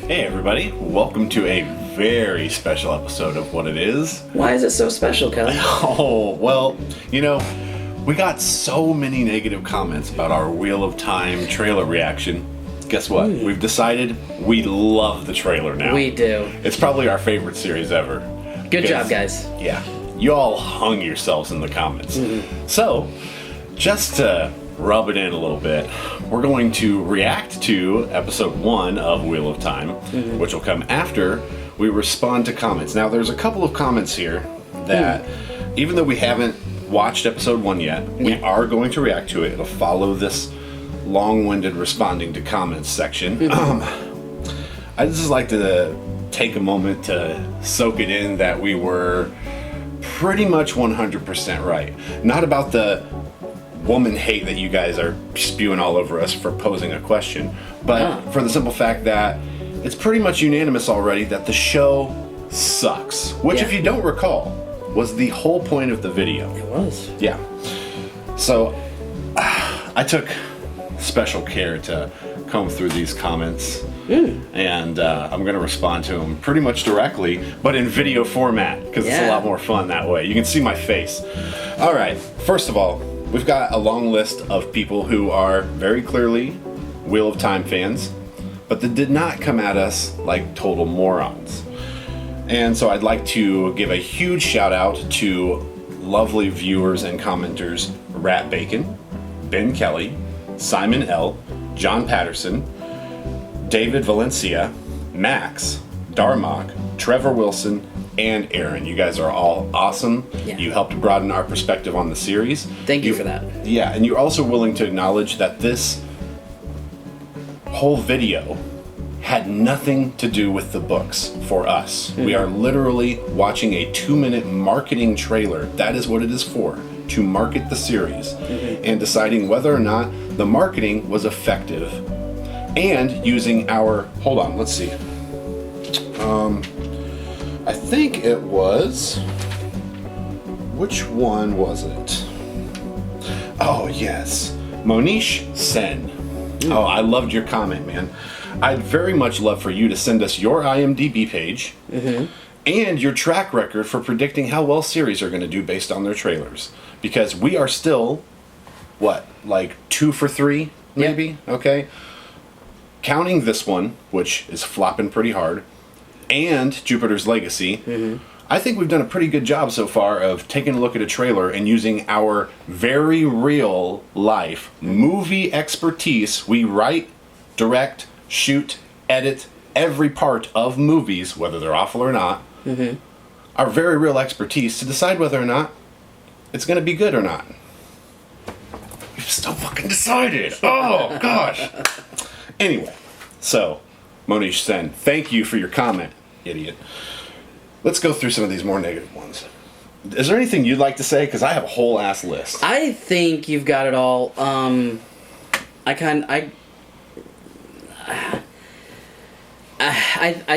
Hey everybody, welcome to a very special episode of What It Is. Why is it so special, Kelly? Oh, well, we got so many negative comments about our Wheel of Time trailer reaction. Guess what? We've decided we love the trailer now. We do. It's probably our favorite series ever. Good job, guys. Yeah, you all hung yourselves in the comments. So, just to rub it in a little bit, we're going to react to episode 1 of Wheel of Time, which will come after we respond to comments. Now, there's a couple of comments here that, even though we haven't watched episode 1 yet, we are going to react to it. It'll follow this long-winded responding to comments section. I just like to take a moment to soak it in that we were pretty much 100% right. Not about the woman hate that you guys are spewing all over us for posing a question, but for the simple fact that it's pretty much unanimous already that the show sucks, which if you don't recall was the whole point of the video. It was. Yeah. So I took special care to comb through these comments, and I'm going to respond to them pretty much directly, but in video format, because it's a lot more fun that way. You can see my face. All right, first of all, we've got a long list of people who are very clearly Wheel of Time fans, but that did not come at us like total morons. And so I'd like to give a huge shout out to lovely viewers and commenters Rat Bacon, Ben Kelly, Simon L., John Patterson, David Valencia, Max, Darmok, Trevor Wilson, and Aaron. You guys are all awesome. Yeah. You helped broaden our perspective on the series. Thank you for that. Yeah, and you're also willing to acknowledge that this whole video had nothing to do with the books for us. We are literally watching a 2-minute marketing trailer. That is what it is for, to market the series, and deciding whether or not the marketing was effective. And using our, hold on, let's see. I think it was, which one was it? Oh, yes. Monish Sen. Oh, I loved your comment, man. I'd very much love for you to send us your IMDb page and your track record for predicting how well series are going to do based on their trailers. Because we are still, like 2 for 3, maybe? Okay. Counting this one, which is flopping pretty hard, and Jupiter's Legacy, I think we've done a pretty good job so far of taking a look at a trailer and using our very real life movie expertise. We write, direct, shoot, edit every part of movies, whether they're awful or not, our very real expertise to decide whether or not it's going to be good or not. We've still fucking decided. Oh, gosh. Anyway, so, Monish Sen, thank you for your comment, idiot. Let's go through some of these more negative ones. Is there anything you'd like to say? Because I have a whole ass list. I think you've got it all. I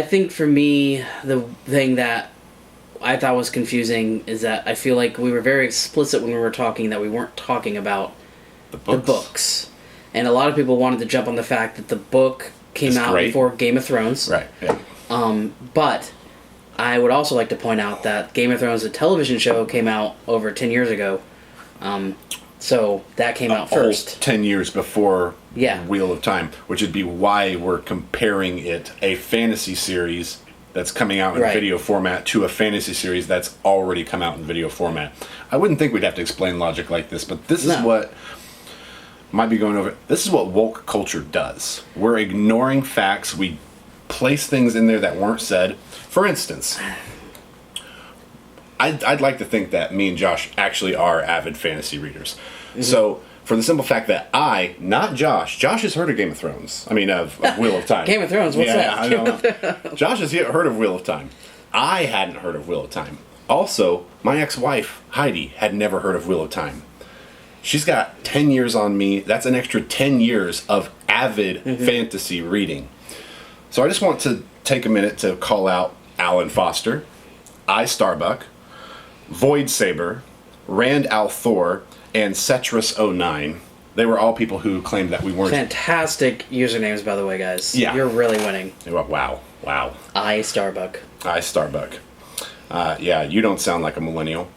think for me, the thing that I thought was confusing is that I feel like we were very explicit when we were talking that we weren't talking about the books. And a lot of people wanted to jump on the fact that the book came out before Game of Thrones. Right, yeah. But I would also like to point out that Game of Thrones, the television show, came out over 10 years ago. So that came out first. 10 years before Wheel of Time, which would be why we're comparing it, a fantasy series that's coming out in video format, to a fantasy series that's already come out in video format. I wouldn't think we'd have to explain logic like this, but this is what might be going over. This is what woke culture does. We're ignoring facts. We place things in there that weren't said. For instance, I'd like to think that me and Josh actually are avid fantasy readers. So, for the simple fact that not Josh has heard of Game of Thrones. I mean, of Wheel of Time. Game of Thrones, what's that? I know. Josh has heard of Wheel of Time. I hadn't heard of Wheel of Time. Also, my ex-wife, Heidi, had never heard of Wheel of Time. She's got 10 years on me. That's an extra 10 years of avid fantasy reading. So I just want to take a minute to call out Alan Foster, Starbuck, Void Saber, Rand al'Thor, and Cetrus09. They were all people who claimed that we weren't. Fantastic usernames, by the way, guys. Yeah. You're really winning. Wow. I Starbuck. Yeah, you don't sound like a millennial.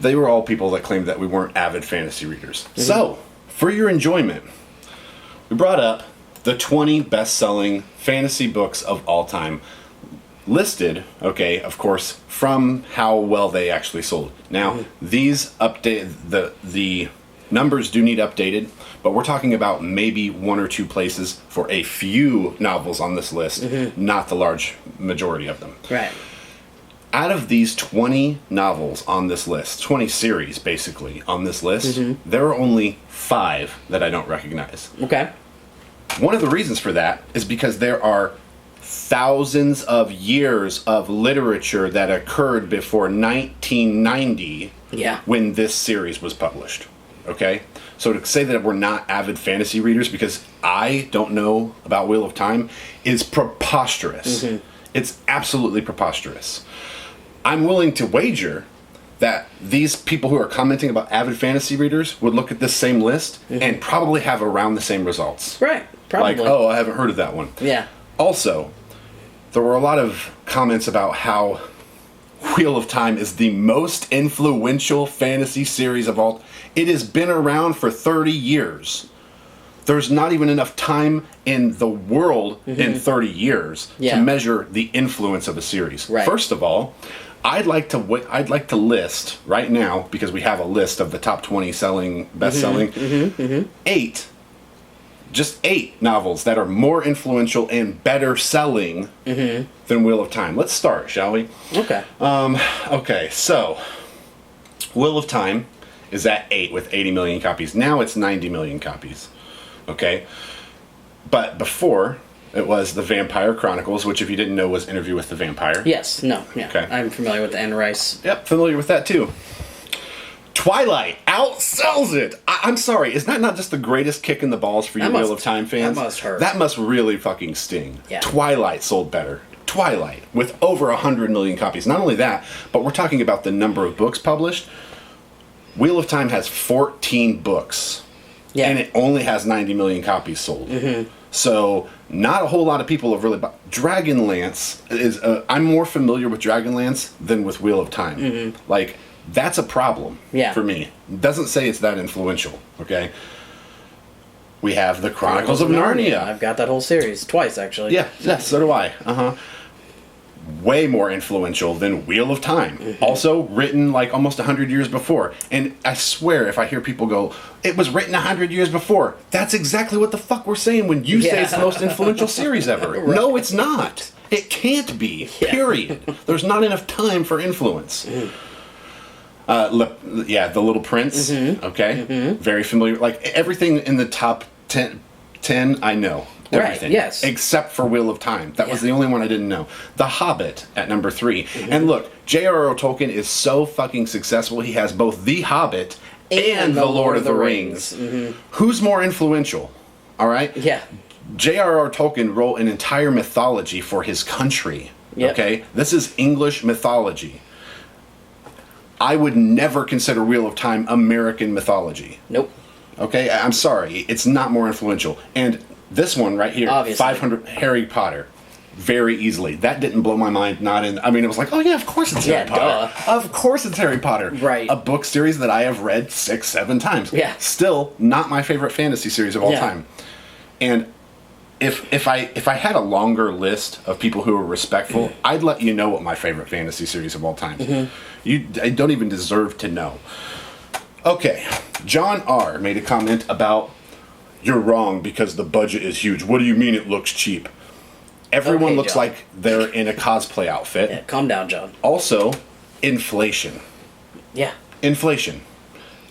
They were all people that claimed that we weren't avid fantasy readers. Mm-hmm. So, for your enjoyment, we brought up the 20 best-selling fantasy books of all time. Listed, okay, of course, from how well they actually sold. Now, these the numbers do need updated, but we're talking about maybe one or two places for a few novels on this list, not the large majority of them. Right. Out of these 20 novels on this list, 20 series basically on this list, there are only 5 that I don't recognize. Okay. One of the reasons for that is because there are thousands of years of literature that occurred before 1990 when this series was published. Okay? So to say that we're not avid fantasy readers because I don't know about Wheel of Time is preposterous. It's absolutely preposterous. I'm willing to wager that these people who are commenting about avid fantasy readers would look at this same list and probably have around the same results. Right, probably. Like, oh, I haven't heard of that one. Yeah. Also, there were a lot of comments about how Wheel of Time is the most influential fantasy series of all. It has been around for 30 years. There's not even enough time in the world in 30 years to measure the influence of a series. Right. First of all, I'd like to list right now, because we have a list of the top 20 best-selling, 8 novels that are more influential and better selling than Wheel of Time. Let's start, shall we? Okay. Okay, so Wheel of Time is at 8 with 80 million copies. Now it's 90 million copies. Okay? But before, it was The Vampire Chronicles, which, if you didn't know, was Interview with the Vampire. Yes. No. Yeah. Okay. I'm familiar with Anne Rice. Yep, familiar with that too. Twilight outsells it. I'm sorry, is that not just the greatest kick in the balls for you Wheel of Time fans? That must hurt. That must really fucking sting. Yeah. Twilight sold better. Twilight, with over 100 million copies. Not only that, but we're talking about the number of books published. Wheel of Time has 14 books. Yeah. And it only has 90 million copies sold. So, not a whole lot of people have really bought. Dragonlance is... I'm more familiar with Dragonlance than with Wheel of Time. Like, that's a problem for me. It doesn't say it's that influential, okay? We have the Chronicles of Narnia. I've got that whole series twice, actually. Yeah, so do I. Way more influential than Wheel of Time. Also written like almost 100 years before. And I swear, if I hear people go, it was written 100 years before, that's exactly what the fuck we're saying when you say it's the most influential series ever. Right. No, it's not. It can't be. Period. There's not enough time for influence. The Little Prince. Okay. Very familiar. Like everything in the top 10 I know. Everything. Right, yes. Except for Wheel of Time. That was the only one I didn't know. The Hobbit at number 3. And look, J.R.R. Tolkien is so fucking successful. He has both The Hobbit and The Lord of the Rings. Who's more influential? All right? Yeah. J.R.R. Tolkien wrote an entire mythology for his country. Okay? This is English mythology. I would never consider Wheel of Time American mythology. Nope. Okay? I'm sorry. It's not more influential. And this one right here, obviously. 500, Harry Potter. Very easily. That didn't blow my mind. It was like, oh yeah, of course it's Harry Potter. Duh. Of course it's Harry Potter. Right. A book series that I have read 6, 7 times. Yeah. Still not my favorite fantasy series of all time. And if I had a longer list of people who are respectful, I'd let you know what my favorite fantasy series of all time is. I don't even deserve to know. Okay. John R. made a comment about, you're wrong because the budget is huge. What do you mean it looks cheap? Everyone looks John. like they're in a cosplay outfit. Yeah, calm down, John. Also, inflation. Yeah. Inflation.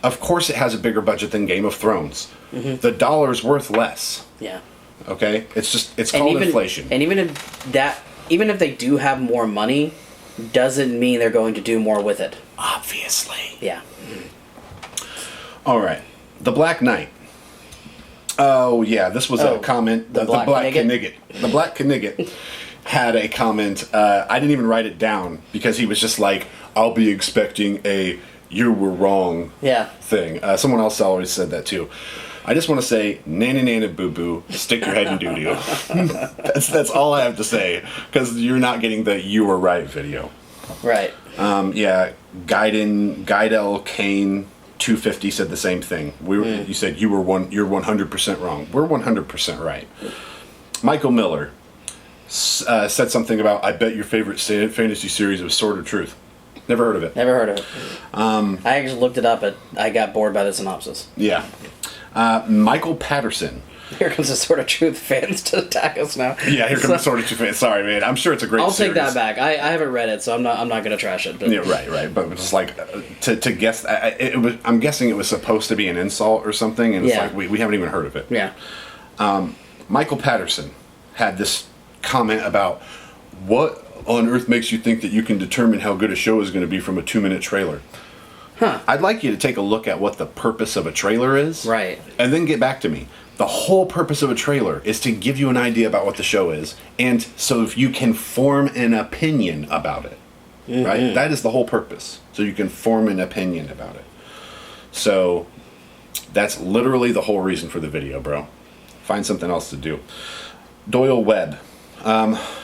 Of course it has a bigger budget than Game of Thrones. The dollar's worth less. Yeah. Okay? It's called inflation. And even if they do have more money, doesn't mean they're going to do more with it. Obviously. Yeah. All right. The Black Knight. Oh, yeah, this was a comment. The Black Knigget. The Black Knigget had a comment. I didn't even write it down because he was just like, I'll be expecting a you were wrong thing. Someone else always said that too. I just want to say, nana nana boo boo, stick your head in doo doo. That's all I have to say, because you're not getting the "you were right" video. Right. Yeah, Guidel Kane 250 said the same thing. You said you're 100% wrong. We're 100% right. Michael Miller said something about, I bet your favorite fantasy series was Sword of Truth. Never heard of it. Never heard of it. I actually looked it up, but I got bored by the synopsis. Yeah. Michael Patterson. Here comes the Sword of Truth fans to attack us now. Yeah, here comes the Sword of Truth fans. Sorry, man. I'm sure it's a great series. I'll take that back. I haven't read it, so I'm not going to trash it. But. Yeah, right. But it's like, to guess, I'm guessing it was supposed to be an insult or something, and it's like, we haven't even heard of it. Yeah. Michael Patterson had this comment about, what on earth makes you think that you can determine how good a show is going to be from a 2-minute trailer? Huh. I'd like you to take a look at what the purpose of a trailer is. Right. And then get back to me. The whole purpose of a trailer is to give you an idea about what the show is, and so if you can form an opinion about it. Mm-hmm. Right? That is the whole purpose. So you can form an opinion about it. So that's literally the whole reason for the video, bro. Find something else to do. Doyle Webb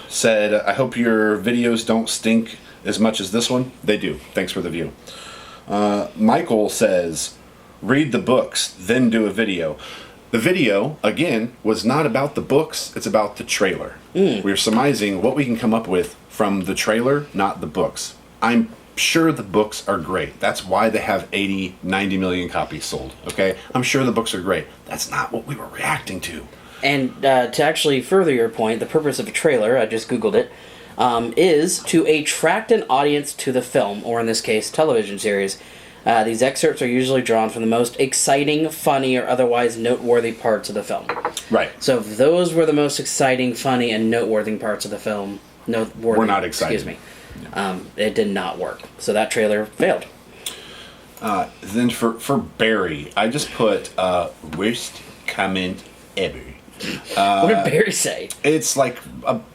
said, I hope your videos don't stink as much as this one. They do. Thanks for the view. Michael says, read the books, then do a video. The video, again, was not about the books, it's about the trailer. We're surmising what we can come up with from the trailer, not the books. I'm sure the books are great. That's why they have 80, 90 million copies sold, okay? I'm sure the books are great. That's not what we were reacting to. And to actually further your point, the purpose of a trailer, I just Googled it, is to attract an audience to the film, or in this case, television series. These excerpts are usually drawn from the most exciting, funny, or otherwise noteworthy parts of the film. Right. So if those were the most exciting, funny, and noteworthy parts of the film, we're not excited. Excuse me. It did not work. So that trailer failed. Then for Barry, I just put worst comment ever. What did Barry say? It's like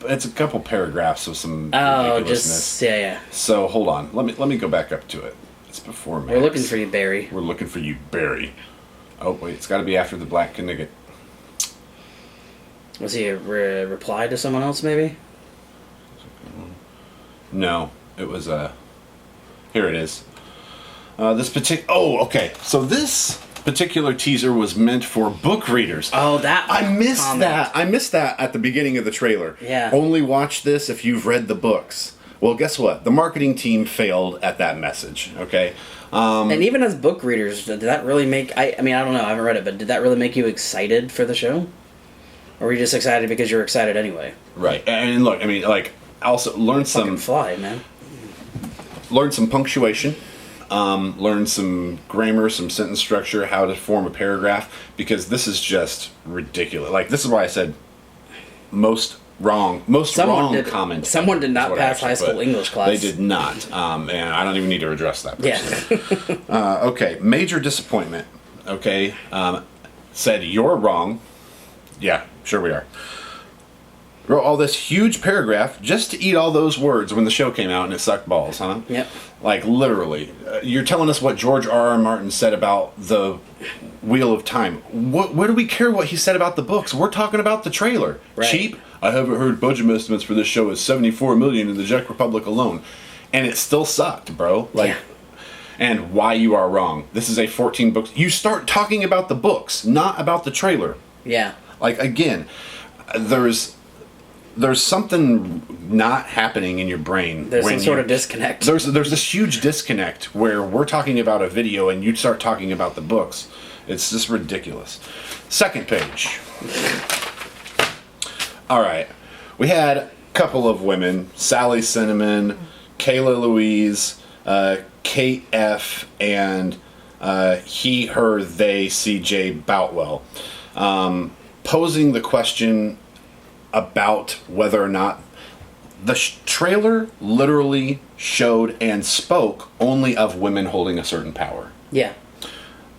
it's a couple paragraphs of some ridiculousness. Yeah. So hold on, let me go back up to it. It's before Max. We're looking for you, Barry. We're looking for you, Barry. Oh wait, it's got to be after the Black Knigget. Was he a reply to someone else, maybe? No, it was here it is. Okay. So this particular teaser was meant for book readers. Oh, that I missed comment. that. I missed that at the beginning of the trailer. Yeah. Only watch this if you've read the books. Well, guess what? The marketing team failed at that message. Okay. And even as book readers, did that really make? I mean, I don't know. I haven't read it, but did that really make you excited for the show? Or were you just excited because you're excited anyway? Right. And look, I mean, like, also learn some. Fucking fly, man. Learn some punctuation. Learn some grammar, some sentence structure, how to form a paragraph, because this is just ridiculous. Like, this is why I said wrong comment. Someone did not pass high school English class. They did not, and I don't even need to address that person. Yeah. Okay, major disappointment. Okay, said you're wrong. Yeah, sure we are. Wrote all this huge paragraph just to eat all those words when the show came out and it sucked balls, huh? Yep. Like, literally. You're telling us what George R.R. Martin said about the Wheel of Time. What do we care what he said about the books? We're talking about the trailer. Right. Cheap? I haven't heard budget estimates for this show is $74 million in the Czech Republic alone. And it still sucked, bro. Like, yeah. And why you are wrong. This is a 14 books. You start talking about the books, not about the trailer. Yeah. Like, again, there's something not happening in your brain. There's some sort of disconnect. There's this huge disconnect where we're talking about a video and you start talking about the books. It's just ridiculous. Second page. All right. We had a couple of women, Sally Cinnamon, Kayla Louise, Kate F., and he, her, they, CJ Boutwell, posing the question about whether or not the trailer literally showed and spoke only of women holding a certain power. Yeah.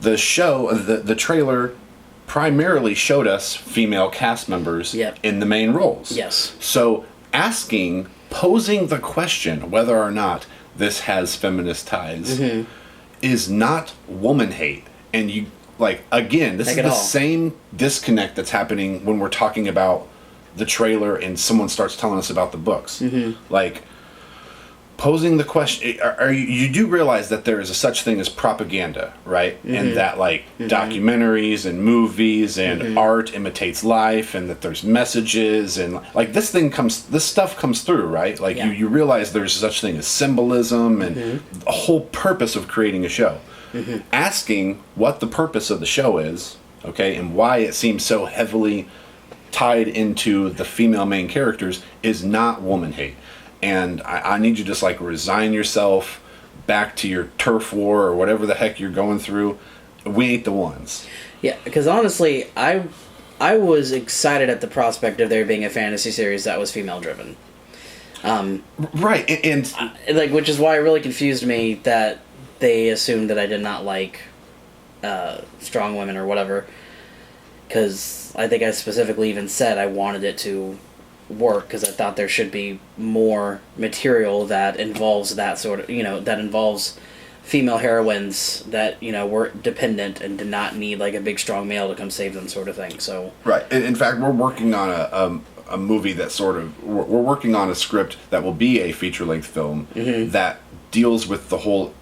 The show, the trailer primarily showed us female cast members in the main roles. Yes. So posing the question whether or not this has feminist ties is not woman hate. And like, again, this Like is at the all. same disconnect that's happening when we're talking about the trailer and someone starts telling us about the books. Like, posing the question, you do realize that there is a such thing as propaganda, right? And that, like, documentaries and movies and art imitates life, and that there's messages, and like this stuff comes through, right? Like, you realize there's such thing as symbolism and the whole purpose of creating a show. Asking what the purpose of the show is, okay, and why it seems so heavily tied into the female main characters is not woman hate. And I need you to just, like, resign yourself back to your turf war or whatever the heck you're going through. We ain't the ones. Yeah, because honestly, I was excited at the prospect of there being a fantasy series that was female driven. Right, and Like, which is why it really confused me that they assumed that I did not like strong women or whatever. Because I think I specifically even said I wanted it to work because I thought there should be more material that involves that sort of, that involves female heroines that, were dependent and did not need, like, a big strong male to come save them, sort of thing. So right. In fact, we're working on a movie that we're working on a script that will be a feature-length film that deals with the whole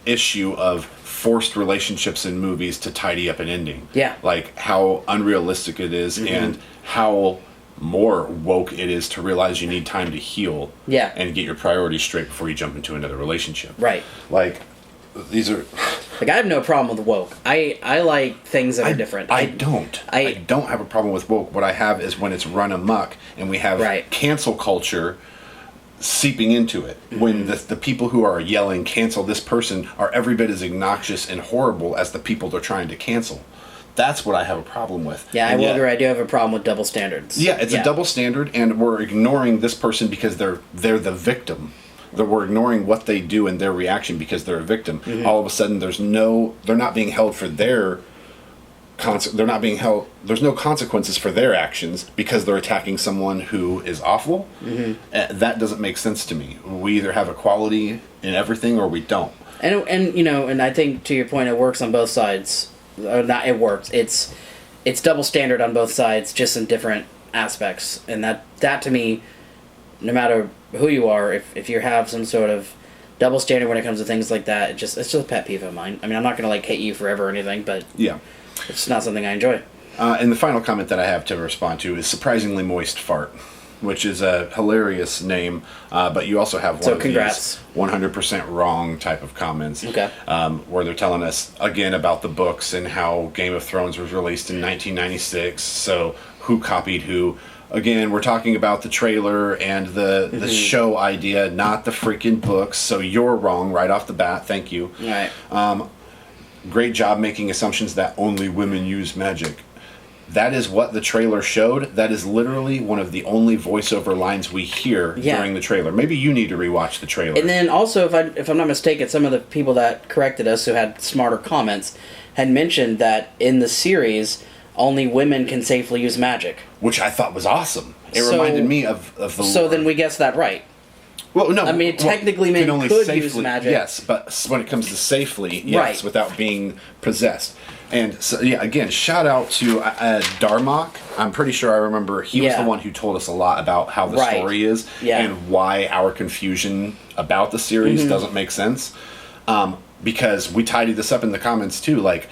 issue of forced relationships in movies to tidy up an ending. Yeah. Like, how unrealistic it is and how more woke it is to realize you need time to heal and get your priorities straight before you jump into another relationship. Right. Like, these are... Like, I have no problem with woke. I like things that are different. I don't have a problem with woke. What I have is when it's run amok and we have cancel culture seeping into it. When the people who are yelling, cancel this person, are every bit as obnoxious and horrible as the people they're trying to cancel. That's what I have a problem with. Yeah, I will agree. I do have a problem with double standards. Yeah, it's a double standard, and we're ignoring this person because they're the victim. That we're ignoring what they do and their reaction because they're a victim. All of a sudden, they're not being held for their there's no consequences for their actions because they're attacking someone who is awful. That doesn't make sense to me. We either have equality in everything or we don't. And I think, to your point, it works on both sides. Or not, it works. It's double standard on both sides, just in different aspects. And that to me, no matter who you are, if you have some sort of double standard when it comes to things like that, it's just a pet peeve of mine. I mean, I'm not going to, like, hate you forever or anything, but it's not something I enjoy. And the final comment that I have to respond to is surprisingly moist fart, which is a hilarious name, but you also have one of these 100% wrong type of comments, where they're telling us again about the books and how Game of Thrones was released in 1996. So who copied who? Again, we're talking about the trailer and the show idea, not the freaking books. So you're wrong right off the bat. Thank you. All right. Great job making assumptions that only women use magic. That is what the trailer showed. That is literally one of the only voiceover lines we hear during the trailer. Maybe you need to rewatch the trailer. And then also, if I'm not mistaken, some of the people that corrected us who had smarter comments had mentioned that in the series, only women can safely use magic. Which I thought was awesome. It reminded me of the So then we guessed that right. Well, no. I mean, technically men could use magic. Yes, but when it comes to safely, yes, without being possessed. And so, again, shout out to Darmok. I'm pretty sure I remember he was the one who told us a lot about how the story is and why our confusion about the series doesn't make sense. Because we tidied this up in the comments too. Like,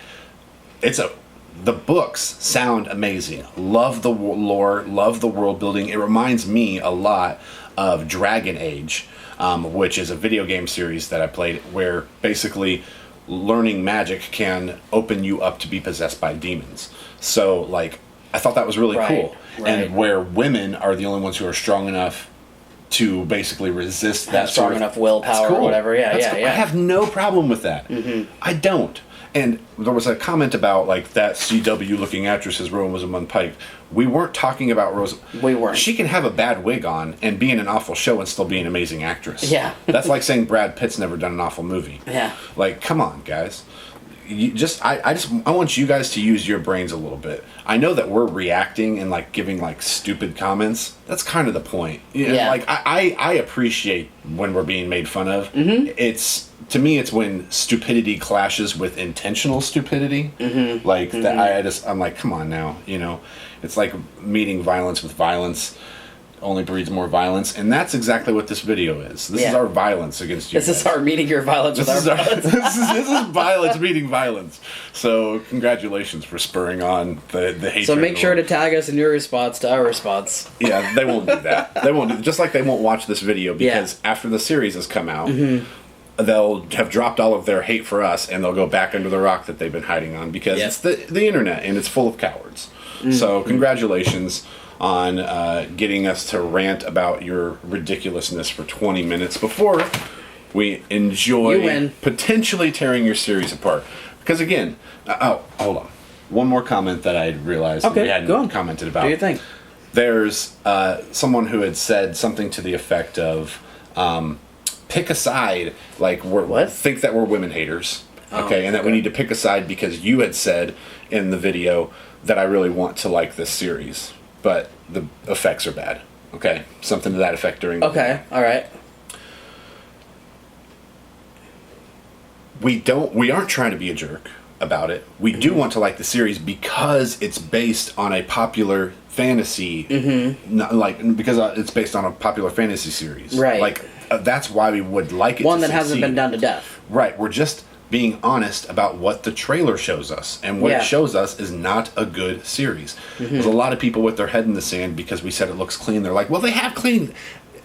the books sound amazing. Love the lore, love the world building. It reminds me a lot of Dragon Age, which is a video game series that I played where basically learning magic can open you up to be possessed by demons. So, like, I thought that was really cool. And where women are the only ones who are strong enough to basically resist that strong enough willpower or whatever. I have no problem with that. I don't. And there was a comment about, like, that CW-looking actress as Rosamund Pike. We weren't talking about Rose. We weren't. She can have a bad wig on and be in an awful show and still be an amazing actress. Yeah. That's like saying Brad Pitt's never done an awful movie. Yeah. Like, come on, guys. I want you guys to use your brains a little bit. I know that we're reacting and like giving like stupid comments. That's kind of the point. Yeah. Like I appreciate when we're being made fun of. Mm-hmm. It's, to me, it's when stupidity clashes with intentional stupidity. Mm-hmm. Like that, I'm like, come on now, it's like meeting violence with violence only breeds more violence, and that's exactly what this video is. This is our violence against you. This is our meeting your violence with our violence. This is violence meeting violence. So congratulations for spurring on the hatred. So make sure to tag us in your response to our response. Yeah, they won't do that. They won't do, just like they won't watch this video because after the series has come out, they'll have dropped all of their hate for us and they'll go back under the rock that they've been hiding on because it's the internet and it's full of cowards. So congratulations on getting us to rant about your ridiculousness for 20 minutes before we enjoy potentially tearing your series apart. Because again, hold on. One more comment that I realized we hadn't commented about. What do you think? There's someone who had said something to the effect of pick a side, like think that we're women haters. Okay, and that we need to pick a side because you had said in the video that I really want to like this series. But the effects are bad. Okay, something to that effect during. Okay, all right. We aren't trying to be a jerk about it. We do want to like the series because it's based on a popular fantasy. Because it's based on a popular fantasy series. Right. Like that's why we would like it. One to that hasn't succeed. been done to death. Right. We're just being honest about what the trailer shows us, and what it shows us is not a good series. There's a lot of people with their head in the sand because we said it looks clean. They're like, well, they have clean.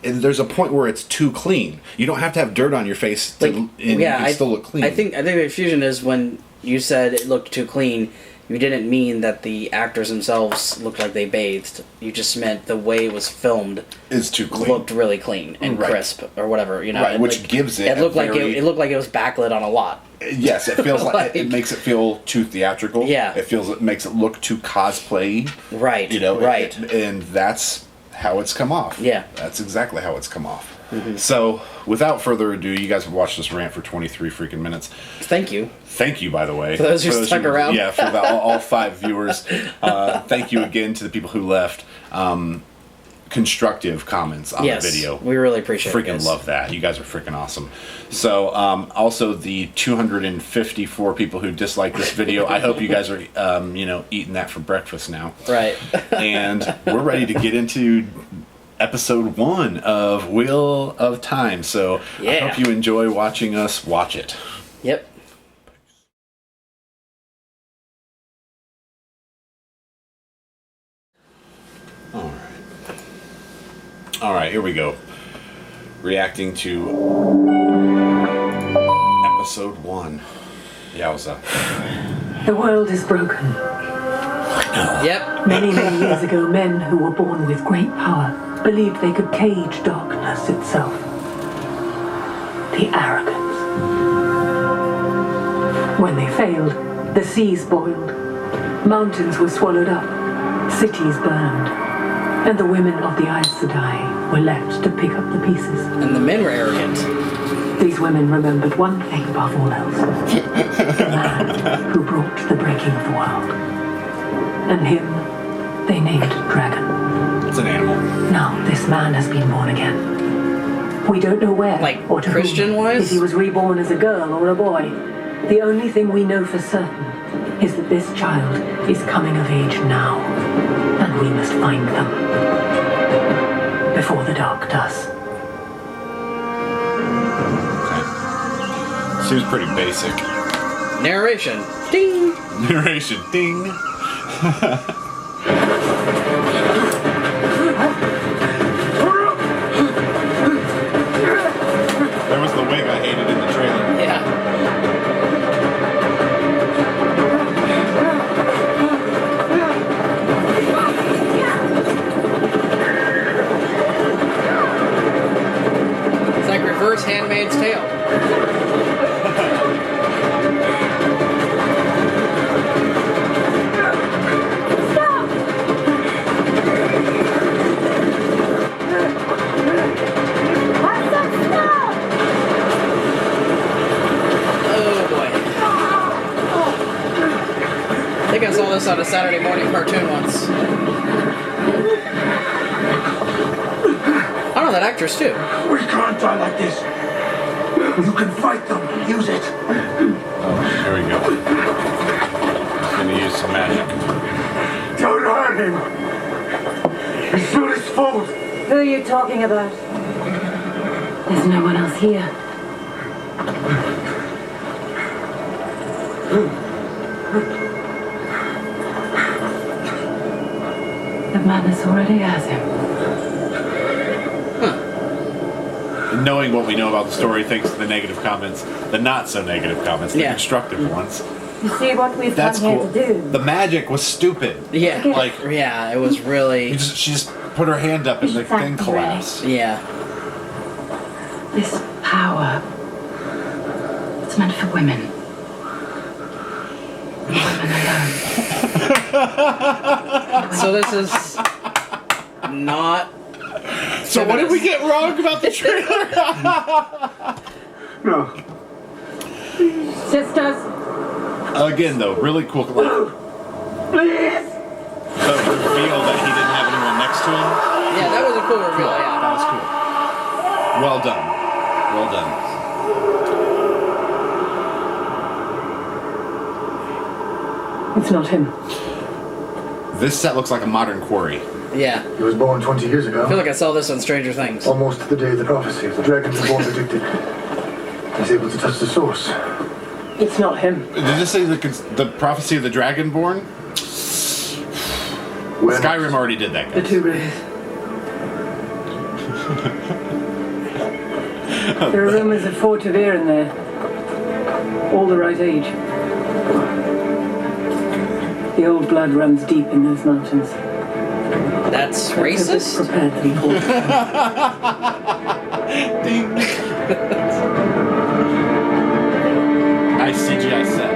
And there's a point where it's too clean. You don't have to have dirt on your face and you can still look clean. I think the confusion is when you said it looked too clean, you didn't mean that the actors themselves looked like they bathed. You just meant the way it was filmed is too clean. Looked really clean and crisp or whatever, Right, which gives it. It looked like it looked like it was backlit on a lot. Yes, it feels like it makes it feel too theatrical. Yeah, it makes it look too cosplay. Right. Right. And that's how it's come off. Yeah, that's exactly how it's come off. So, without further ado, you guys have watched this rant for 23 freaking minutes. Thank you. Thank you, by the way. For those who stuck around. Yeah, for all 5 viewers. Thank you again to the people who left constructive comments on the video. We really appreciate it. Freaking love that. You guys are freaking awesome. So, also the 254 people who disliked this video, I hope you guys are, eating that for breakfast now. Right. And we're ready to get into episode 1 of Wheel of Time. So, I hope you enjoy watching us watch it. Yep. All right, here we go. Reacting to episode 1. Yowza. The world is broken. Yep. Many years ago, men who were born with great power believed they could cage darkness itself. The arrogance. When they failed, the seas boiled, mountains were swallowed up, cities burned, and the women of the Aes Sedai were left to pick up the pieces. And the men were arrogant. These women remembered one thing above all else. The man who brought the breaking of the world. And him, they named Dragon. It's an animal. Now, this man has been born again. We don't know where or to Christian-wise? If he was reborn as a girl or a boy. The only thing we know for certain is that this child is coming of age now. And we must find them. Before the dark does. Okay. Seems pretty basic. Narration. Ding! Narration. Ding! There was the wig I hated in the trailer. Yeah. It's like reverse Handmaid's Tale. on a Saturday morning cartoon once. I know that actress too. We can't die like this. You can fight them. Use it. Oh, here we go. He's gonna use some magic. Don't hurt him. It's not his fault. Who are you talking about? There's no one else here. The madness already has him. Knowing what we know about the story, thanks to the negative comments, the not so negative comments, the Yeah. constructive ones. You see what we've That's come cool. here to do? The magic was stupid. Yeah. Like, Yeah, it was really. she just put her hand up and the thing collapsed. Yeah. This power, it's meant for women. Women alone. So this is not. So what did we get wrong about the trailer? No. Sisters, Again, though, really cool. Like, Please. the reveal that he didn't have anyone next to him. Yeah, that was a cool reveal. Yeah. That was cool. Well done. Well done. it's not him. This set looks like a modern quarry. Yeah. He was born 20 years ago. I feel like I saw this on Stranger Things. Almost the day of the prophecy. The dragons were born addicted. He's able to touch the source. It's not him. Did this say the prophecy of the Dragonborn? When Skyrim already did that, The guys. two rivers. There are rumors of 4 Tavir in there. All the right age. The old blood runs deep in those mountains. That's racist? Prepared them for. Nice CGI set.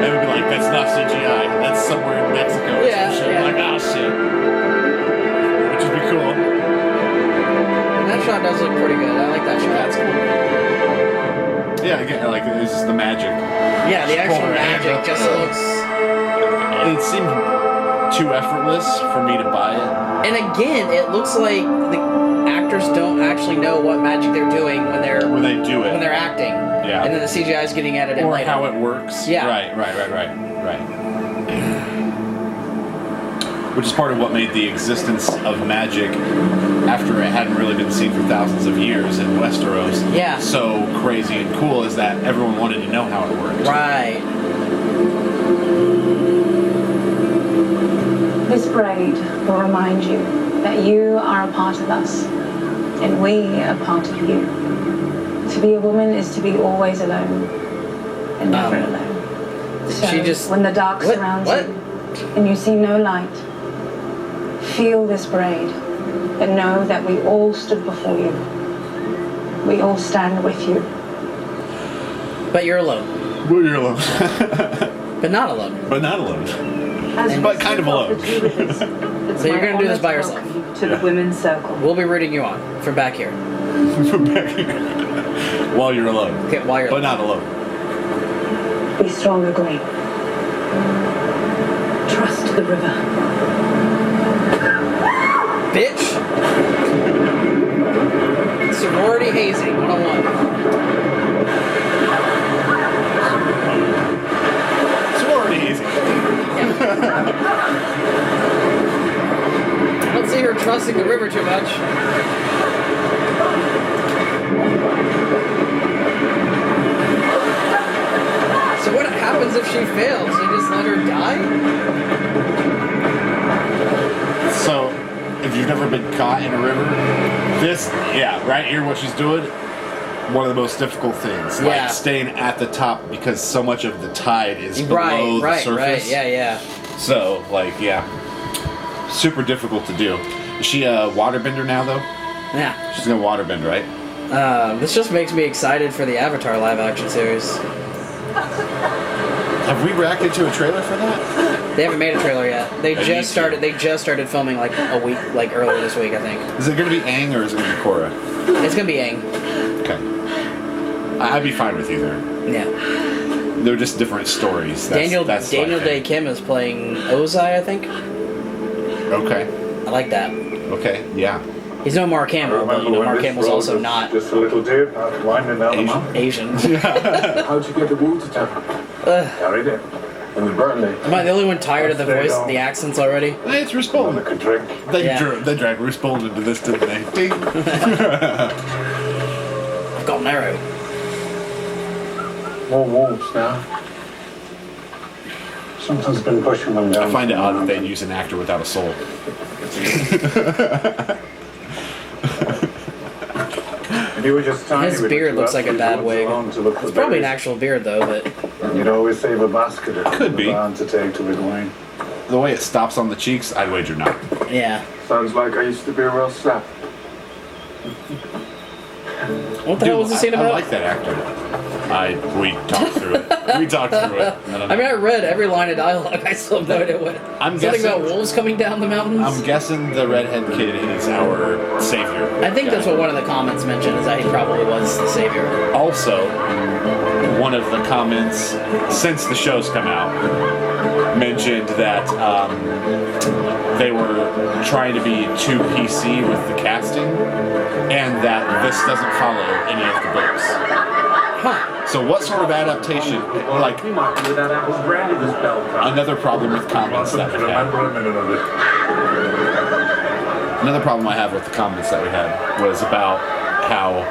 They would be like, that's not CGI. That's somewhere in Mexico or Yeah, some shit. yeah. Like, oh shit. Which would be cool. That shot does look pretty good. I like that shot. That's cool. Yeah, again, like, it's just the magic. Yeah, the actual Pull her hand magic up. just looks. It seemed too effortless for me to buy it. And again, it looks like the actors don't actually know what magic they're doing when they're When they do it. when they're acting. Yeah. And then the CGI is getting edited Or later. how it works. Yeah. Right. Which is part of what made the existence of magic, after it hadn't really been seen for thousands of years in Westeros, Yeah. so crazy and cool, is that everyone wanted to know how it worked. Right. This braid will remind you that you are a part of us, and we are part of you. To be a woman is to be always alone, and never alone. So she just- when the dark What? surrounds What? you, and you see no light, feel this braid, and know that we all stood before you. We all stand with you. But you're alone. Well, you're alone. But not alone. But not alone. As But we kind of step off alone. the two rivers, it's So you're my gonna do this honor by to yourself? welcome you to the women's circle. We'll be rooting you on from back here. While you're alone. Okay, while you're But not alone. Be strong, agree. Trust the river. Bitch! Sorority hazing 101. Sorority easy. I don't see her trusting the river too much. So what happens if she fails? You just let her die? So, if you've never been caught in a river, this, right here, what she's doing, one of the most difficult things. Yeah. Like staying at the top because so much of the tide is below the surface. Right, yeah. So, super difficult to do. Is she a waterbender now, though? Yeah. She's gonna waterbend, right? This just makes me excited for the Avatar live action series. Have we reacted to a trailer for that? They haven't made a trailer yet. They They just need to. started filming like a week, like earlier this week, I think. Is it gonna be Aang or is it gonna be Korra? It's gonna be Aang. Okay. I'd be fine with either. Yeah. They're just different stories. Daniel that's Day Kim is playing Ozai, I think. Okay. I like that. Okay. Yeah. He's no Mark Hamill, but Mark Hamill's also not Just a little deer path winding down the mountain. Asian. How'd you get the wool to town? Carried it. In the Burnley. Am I the only one tired of the voice, the accents already? Hey, it's Roose Bolton. I could drink. They dragged Roose Bolton into this, didn't they? Ding. I've got an arrow. More wolves now. Sometimes been pushing them down. I find it odd that they'd use an actor without a soul. And you were just tiny. His beard looks like a bad wig. It's probably an actual beard, though, but... You'd always save a basket or Could be. to take to Egwene. The way it stops on the cheeks, I'd wager not. Yeah. Sounds like I used to be a real sap. What the hell was the scene about? I like that actor. We talked through it. We talked through it. I mean, I read every line of dialogue. I still have no idea what. I'm Something guessing- about wolves coming down the mountains. I'm guessing the redhead kid is our savior. I think that's what one of the comments mentioned, is that he probably was the savior. Also, one of the comments since the show's come out mentioned that they were trying to be too PC with the casting, and that this doesn't follow any of the books. Huh. So what sort of adaptation, like, another problem with comments that we had. Another problem I have with the comments that we had was about how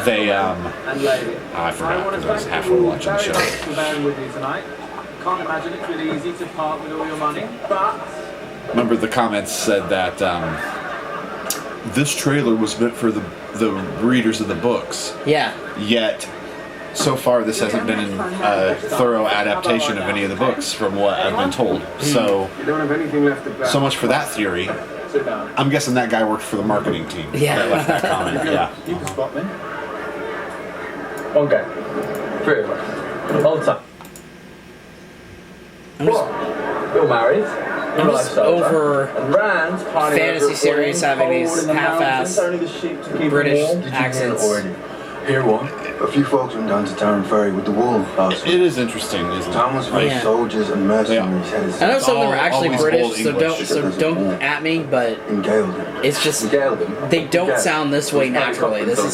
they, I forgot because I was halfway watching the show. Can't imagine it's really easy to part with all your money, but... Remember the comments said that this trailer was meant for the readers of the books. Yeah. Yet, so far this hasn't been a thorough adaptation of any of the books from what I've been told. So, You don't have anything left to back. so much for that theory. Sit down. I'm guessing that guy worked for the marketing team. Yeah. That left that comment. Yeah. You can spot me. Okay. 3 of us. All the time. I'm just, You're married. I'm just over And Rand's partying fantasy over series Wayne, having these cold in the half-ass mountains, only the sheep to keep British them warm. accents. Hear one. A few folks went down to Town Ferry with the wool last week. It is interesting, isn't it? Town was full of Yeah. soldiers and mercenaries headed I know some of them are all- actually always British, old so English. don't at me, but in Gaeldon. it's just they don't sound this way naturally. This is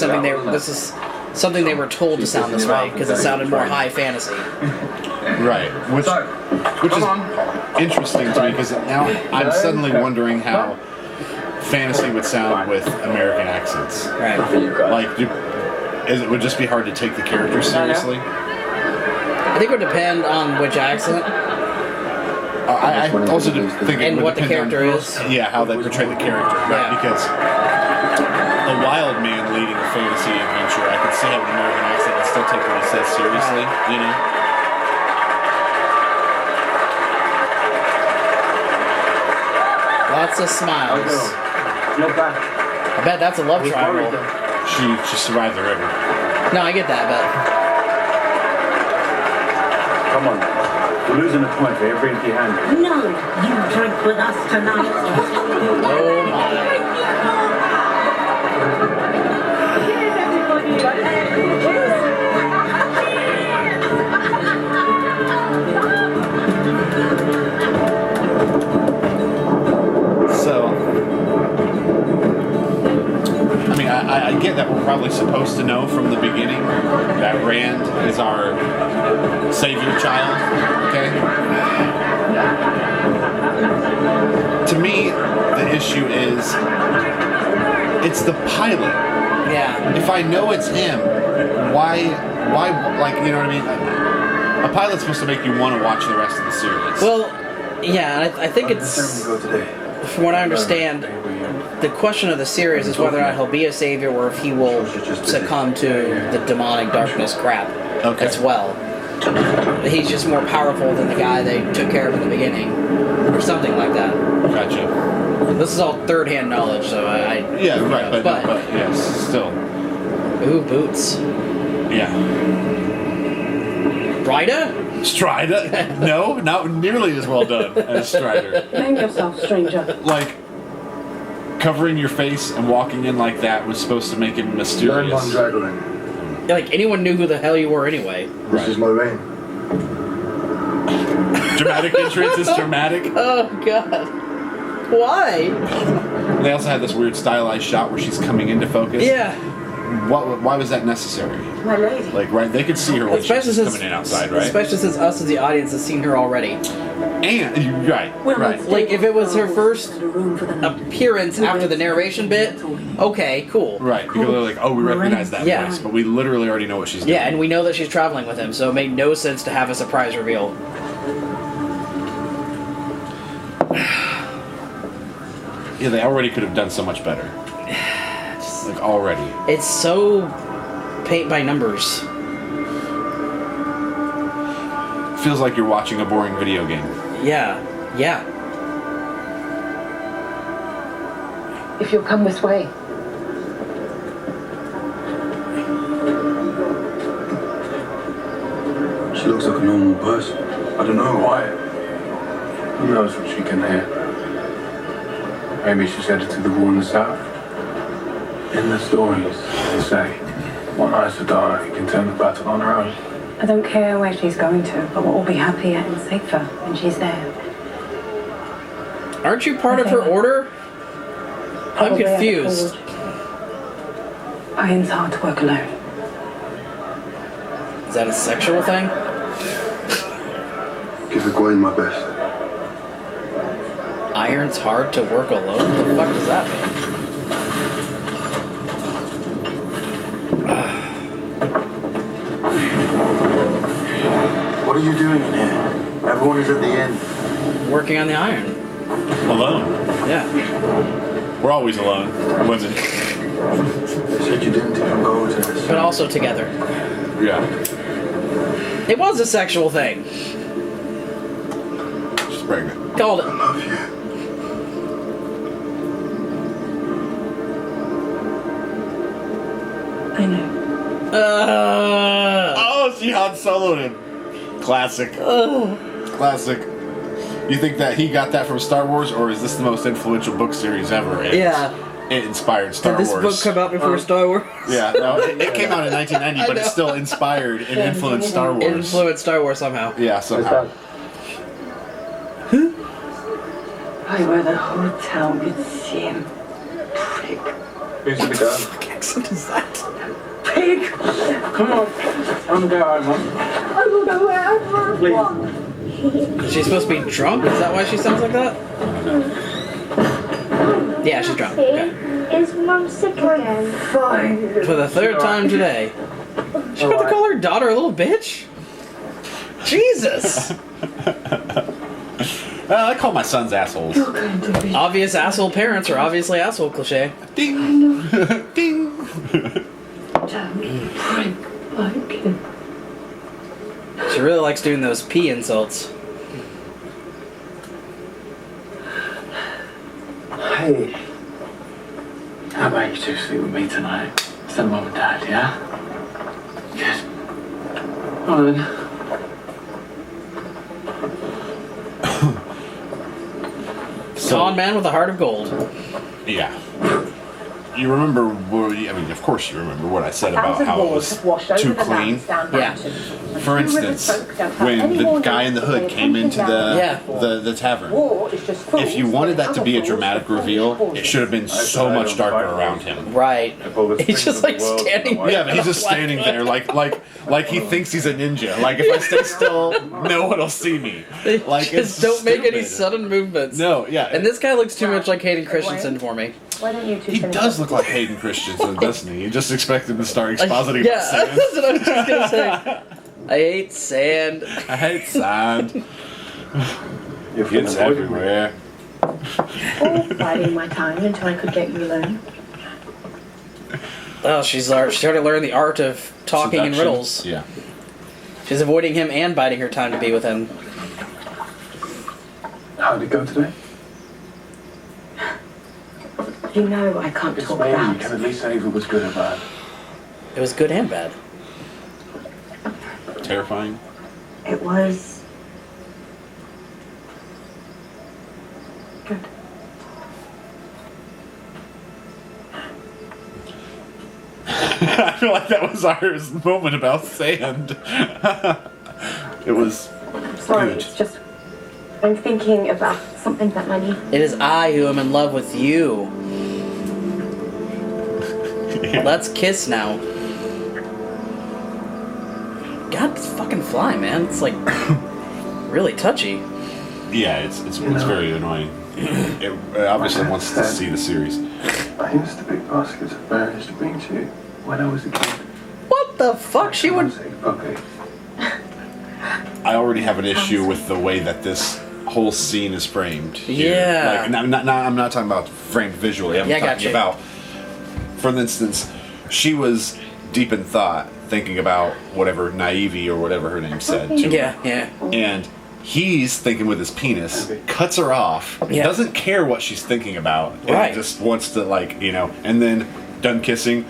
something they were told to sound this way because it sounded more high fantasy. Right. Which is interesting to me because now I'm suddenly wondering how fantasy would sound with American accents. Right. Like, it would just be hard to take the characters seriously. I think it would depend on which accent. I also do think it And would what the depend character on, is. Yeah, how they portray the character. Right? Yeah. Because a wild man leading a fantasy adventure, I could see how an American accent and still take what he says seriously. You know. Lots of smiles. You're back. I bet that's a love triangle. She survived the river. No, I get that, but Come on. We're losing a point for every empty hand. No, you drink with us tonight. oh my. So, I mean, I get that we're probably supposed to know from the beginning that Rand is our savior child, okay? To me, the issue is, it's the pilot. Yeah. If I know it's him, why, like, you know what I mean? A pilot's supposed to make you want to watch the rest of the series. Well, yeah, I think it's, Go today. from what I understand, the question of the series is whether or not he'll be a savior or if he will succumb to the demonic darkness crap Okay. as well. He's just more powerful than the guy they took care of in the beginning, or something like that. Gotcha. This is all third-hand knowledge, so I Yeah, right, but But- yes, still. ooh, boots. Yeah. Strider? Strider? No, not nearly as well done as Strider. Name yourself, stranger. Like, covering your face and walking in like that was supposed to make him Learn mysterious. von Dragoin. Yeah, like anyone knew who the hell you were anyway. This is my reign. Dramatic entrance is dramatic. Oh God. Why? They also had this weird stylized shot where she's coming into focus. Yeah. Why was that necessary? My lady. Like, right, they could see her when Especially she's since coming in outside, right? Especially since us as the audience has seen her already. And right. Like if it was her first appearance after the narration bit, okay, cool. Right, because they're like, oh, we recognize that Yeah. voice, but we literally already know what she's doing. Yeah, and we know that she's traveling with him, so it made no sense to have a surprise reveal. Yeah, they already could have done so much better. Like, already. It's so paint by numbers. Feels like you're watching a boring video game. Yeah, yeah. If you'll come this way. She looks like a normal person. I don't know why. Who knows what she can hear? Maybe she's headed to the war in the south. In the stories, they say, one Aes Sedai can turn the battle on her own. I don't care where she's going to, but we'll all be happier and safer when she's there. Aren't you part of her order? I'm Probably at the confused. forge. Iron's hard to work alone. Is that a sexual thing? Give Egwene my best. Iron's hard to work alone? What the fuck does that mean? What are you doing in here? Everyone is at the end. Working on the iron. Alone. Yeah. We're always alone. Women. They said you didn't even go to this. But also together. Yeah. It was a sexual thing. She's pregnant. Called it. I love you. I know. Oh, she Han Soloed him. Classic. Classic. You think that he got that from Star Wars, or is this the most influential book series ever? And Yeah. It inspired Star Did this Wars. book come out before Star Wars? Yeah, no, it came out in 1990, but it still inspired and influenced Star Wars. Influenced Star Wars somehow. Yeah, somehow. I were the whole town could see him. Pig. Who's the girl? What accent is that? Pig! Come on. I'm going home. I will go wherever I want. Is she supposed to be drunk? Is that why she sounds like that? Yeah, she's drunk. Okay. Is Mum sick again? Fine. For the third time today. She about to call her daughter a little bitch? Jesus! I call my sons assholes. You're going to be Obvious asshole parents are obviously asshole cliche. Ding! Ding! damn prig like him. She really likes doing those pee insults. Hey. How about you two sleep with me tonight? Instead of Mum and Dad, yeah? Good. All right then. Con man with a heart of gold. Yeah. You remember, I mean, of course you remember what I said about how it was too clean. Yeah. For instance, when the guy in the hood came into the tavern, if you wanted that to be a dramatic reveal, it should have been so much darker around him. Right. He's just like standing there. Yeah, but he's just standing there like he thinks he's a ninja. Like, if I stay still, no one will see me. Like, Just don't make any sudden movements. No, yeah. And this guy looks too much like Hayden Christensen for me. Why don't you two He finish does up? look like Hayden Christensen, doesn't he? You just expect him to start expositing Yeah, about sand. that's what I was just gonna say. I hate sand. I hate sand. You're It's everywhere. Or biding my time until I could get you alone. Oh, she started learning the art of talking in Seduction. riddles. Yeah. She's avoiding him and biding her time to be with him. How did it go today? You know I can't It's talk me. You about. can at least say if it was good or bad. It was good and bad. Terrifying. It was Good. I feel like that was our moment about sand. It was sorry. good. It's just I'm thinking about something that money. It is I who am in love with you. Let's kiss now. God, this fucking fly, man. It's like really touchy. Yeah, it's very annoying. It obviously wants to see the series. I used to pick baskets of berries to bring to you when I was a kid. What the fuck? She would. Okay. I already have an issue with the way that this whole scene is framed. Here. Yeah. Like, I'm not talking about framed visually. I'm talking gotcha. about, for instance, she was deep in thought, thinking about whatever Naivy or whatever her name said to her. Yeah. And he's thinking with his penis, cuts her off, Yeah. doesn't care what she's thinking about, and Right. just wants to, like, and then done kissing.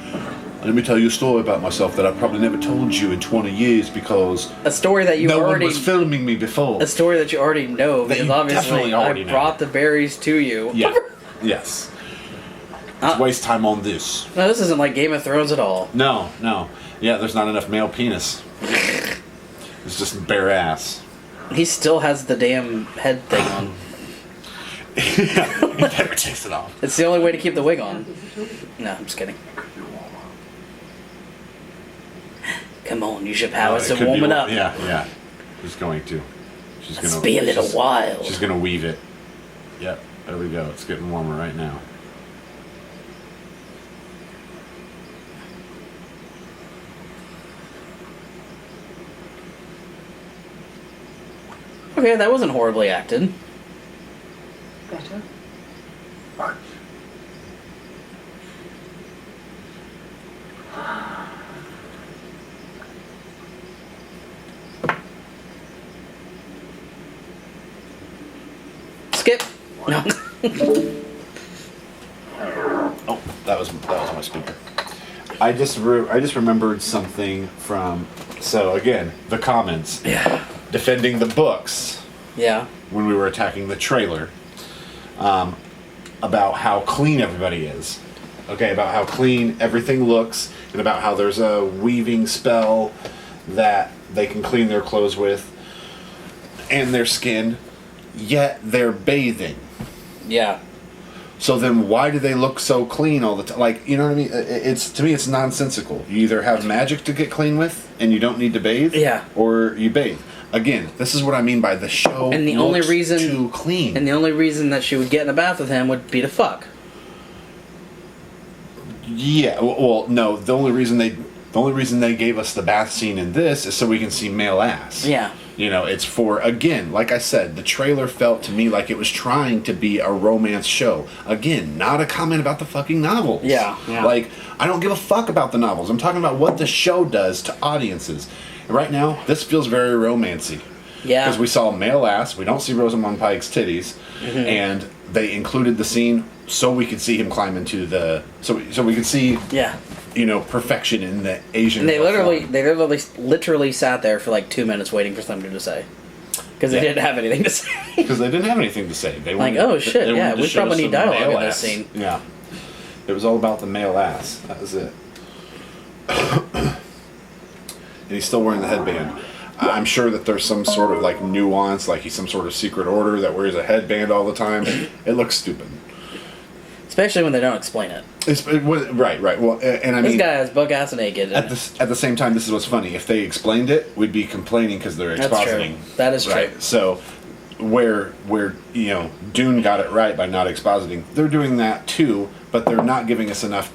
Let me tell you a story about myself that I probably never told you in 20 years because A story that you no already. one was filming me before. A story that you already know That because you obviously definitely already I know. brought the berries to you. Yeah. Yes. Let's waste time on this. No, this isn't like Game of Thrones at all. No. Yeah, there's not enough male penis. It's just bare ass. He still has the damn head thing on. Yeah, he never takes it off. It's the only way to keep the wig on. No, I'm just kidding. Come on, use your powers It to could warm be- it up. Yeah. She's going to. She's Let's gonna be a little wild. She's gonna weave it. Yep, there we go. It's getting warmer right now. Okay, that wasn't horribly acted. Better. Much. Skip. No. Oh, that was my speaker. I just remembered something from, so again, the comments. Yeah. Defending the books Yeah. when we were attacking the trailer, about how clean everybody is. Okay, about how clean everything looks, and about how there's a weaving spell that they can clean their clothes with and their skin, yet they're bathing. Yeah. So then why do they look so clean all the time? Like, you know what I mean? It's, to me, it's nonsensical. You either have magic to get clean with and you don't need to bathe, Yeah. or you bathe. Again, this is what I mean by the show And the only looks reason too clean. And the only reason that she would get in the bath with him would be to fuck. Yeah, well, no. The only reason they gave us the bath scene in this is so we can see male ass. Yeah. You know, it's for, again, like I said, the trailer felt to me like it was trying to be a romance show. Again, not a comment about the fucking novels. Yeah. Like, I don't give a fuck about the novels. I'm talking about what the show does to audiences. And right now, this feels very romancy. Yeah. Because we saw male ass, we don't see Rosamund Pike's titties, and they included the scene so we could see him climb into the, so we could see, Yeah. you know, perfection in the Asian. And they form. literally sat there for like 2 minutes waiting for something to say. Because they Yeah. didn't have anything to say. Because they didn't have anything to say. They Like, wanted- oh, shit, they yeah, wanted to we show probably us need some dialogue male in this ass. scene. Yeah. It was all about the male ass. That was it. And he's still wearing the headband. I'm sure that there's some sort of like nuance, like he's some sort of secret order that wears a headband all the time. It looks stupid. Especially when they don't explain it. Right. Well, and I This mean, guy is buck ass naked. at the same time, this is what's funny. If they explained it, we'd be complaining because they're That's expositing. true. That is right? true. So, where you know Dune got it right by not expositing, they're doing that too, but they're not giving us enough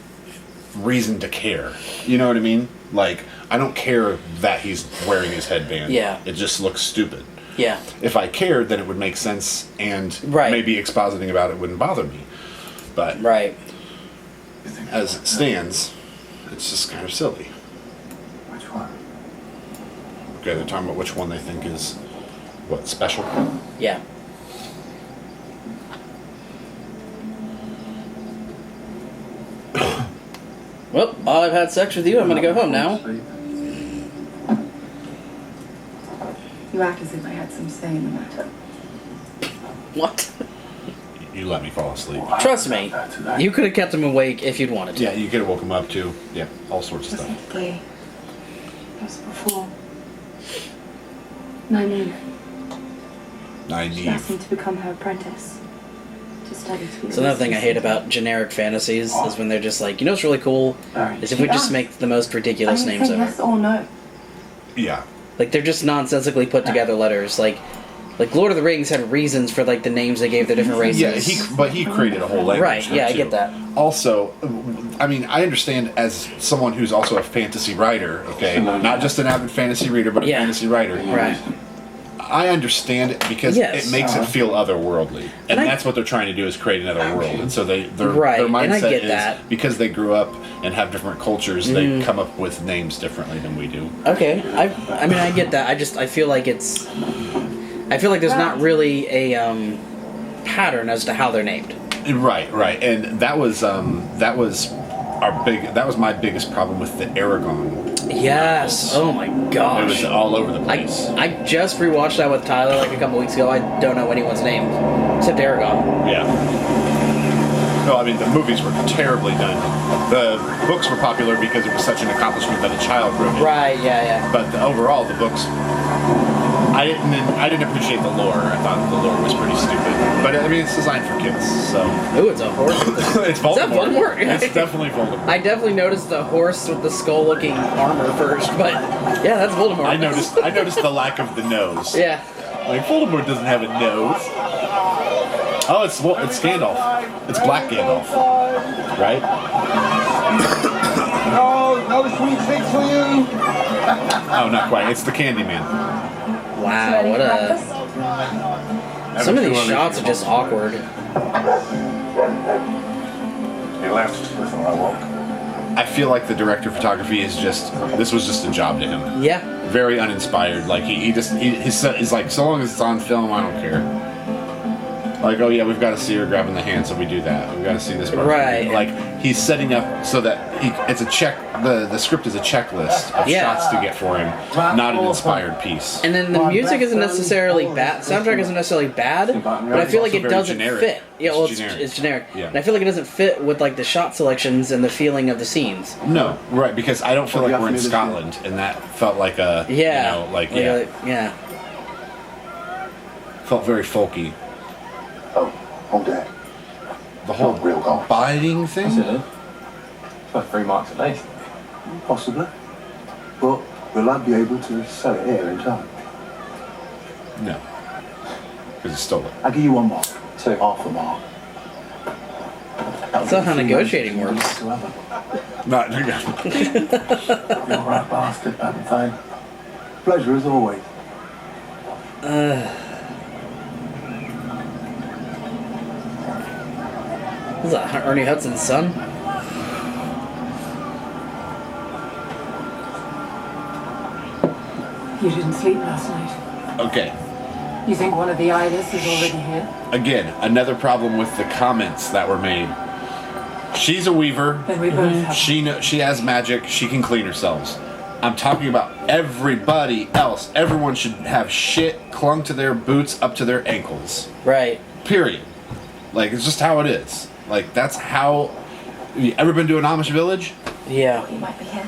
reason to care. You know what I mean? Like, I don't care that he's wearing his headband. Yeah. It just looks stupid. Yeah. If I cared, then it would make sense, and Right. maybe expositing about it wouldn't bother me. But Right. as it stands, it's just kind of silly. Which one? Okay, they're talking about which one they think is, what, special? Yeah. Well, I've had sex with you. I'm gonna go home now. You act as if I had some say in the matter. What? You let me fall asleep. Trust me, you could have kept him awake if you'd wanted to. Yeah, you could have woke him up too. Yeah, all sorts of stuff. Specifically, just before 9 a.m. She asked him to become her apprentice. To study to be So another thing I hate about generic fantasies is when they're just like, you know what's really cool? Is if we just make the most ridiculous names ever. Yes or no. Yeah. Like, they're just nonsensically put together letters. Like Lord of the Rings had reasons for, like, the names they gave the different races. Yeah, but he created a whole language. Right, yeah, too. I get that. Also, I mean, I understand as someone who's also a fantasy writer, okay? Not just an avid fantasy reader, but a fantasy writer. Right. I understand it because it makes it feel otherworldly. And that's what they're trying to do is create another world. And so their mindset is, because they grew up and have different cultures, they come up with names differently than we do. Okay, I mean, I get that. I feel like there's not really a pattern as to how they're named. Right, and that was my biggest problem with the Aragon. Yes. Oh my gosh. It was all over the place. I just rewatched that with Tyler like a couple weeks ago. I don't know anyone's name except Aragon. Yeah. No, I mean the movies were terribly done. The books were popular because it was such an accomplishment that a child wrote it. Right. Yeah. But overall, the books. I didn't appreciate the lore. I thought the lore was pretty stupid. But I mean, it's designed for kids, so. Ooh, it's a horse. It's Voldemort. Is that Voldemort? It's definitely Voldemort. I definitely noticed the horse with the skull-looking armor first, but yeah, that's Voldemort. I noticed the lack of the nose. Yeah. Like Voldemort doesn't have a nose. Oh, it's Gandalf. It's Black Gandalf, right? No sweet things for you. Oh, not quite. It's the Candyman. Wow, what a... Some of these shots are just awkward. He left before I woke. I feel like the director of photography is this was just a job to him. Yeah. Very uninspired. Like he's like, so long as it's on film, I don't care. Like, oh yeah, we've got to see her grabbing the hand, so we do that. We've got to see this part. Right. Like he's setting up so that it's a check. The script is a checklist of shots to get for him, not an inspired piece. And then the music isn't necessarily bad. Soundtrack isn't necessarily bad, but I feel like it doesn't fit. Yeah, well, it's generic. Yeah. And I feel like it doesn't fit with like the shot selections and the feeling of the scenes. No, right, because I don't feel like we're in Scotland, and that felt like a felt very folky. Oh, Dad. The whole real golf. biting thing? It's like 3 marks at least. Possibly. But will I be able to sell it here in time? No. Because he stole it. I'll give you 1 mark. 2. Half a mark. That's not how negotiating works. Not. You're a right bastard, Valentine. Pleasure as always. Is that Ernie Hudson's son? You didn't sleep last night. Okay. You think one of the Idas is already here? Again, another problem with the comments that were made. She's a weaver. Then we both have. She has magic. She can clean herself. I'm talking about everybody else. Everyone should have shit clung to their boots up to their ankles. Right. Period. Like, it's just how it is. Like, that's how... You ever been to an Amish village? Yeah. He might be here.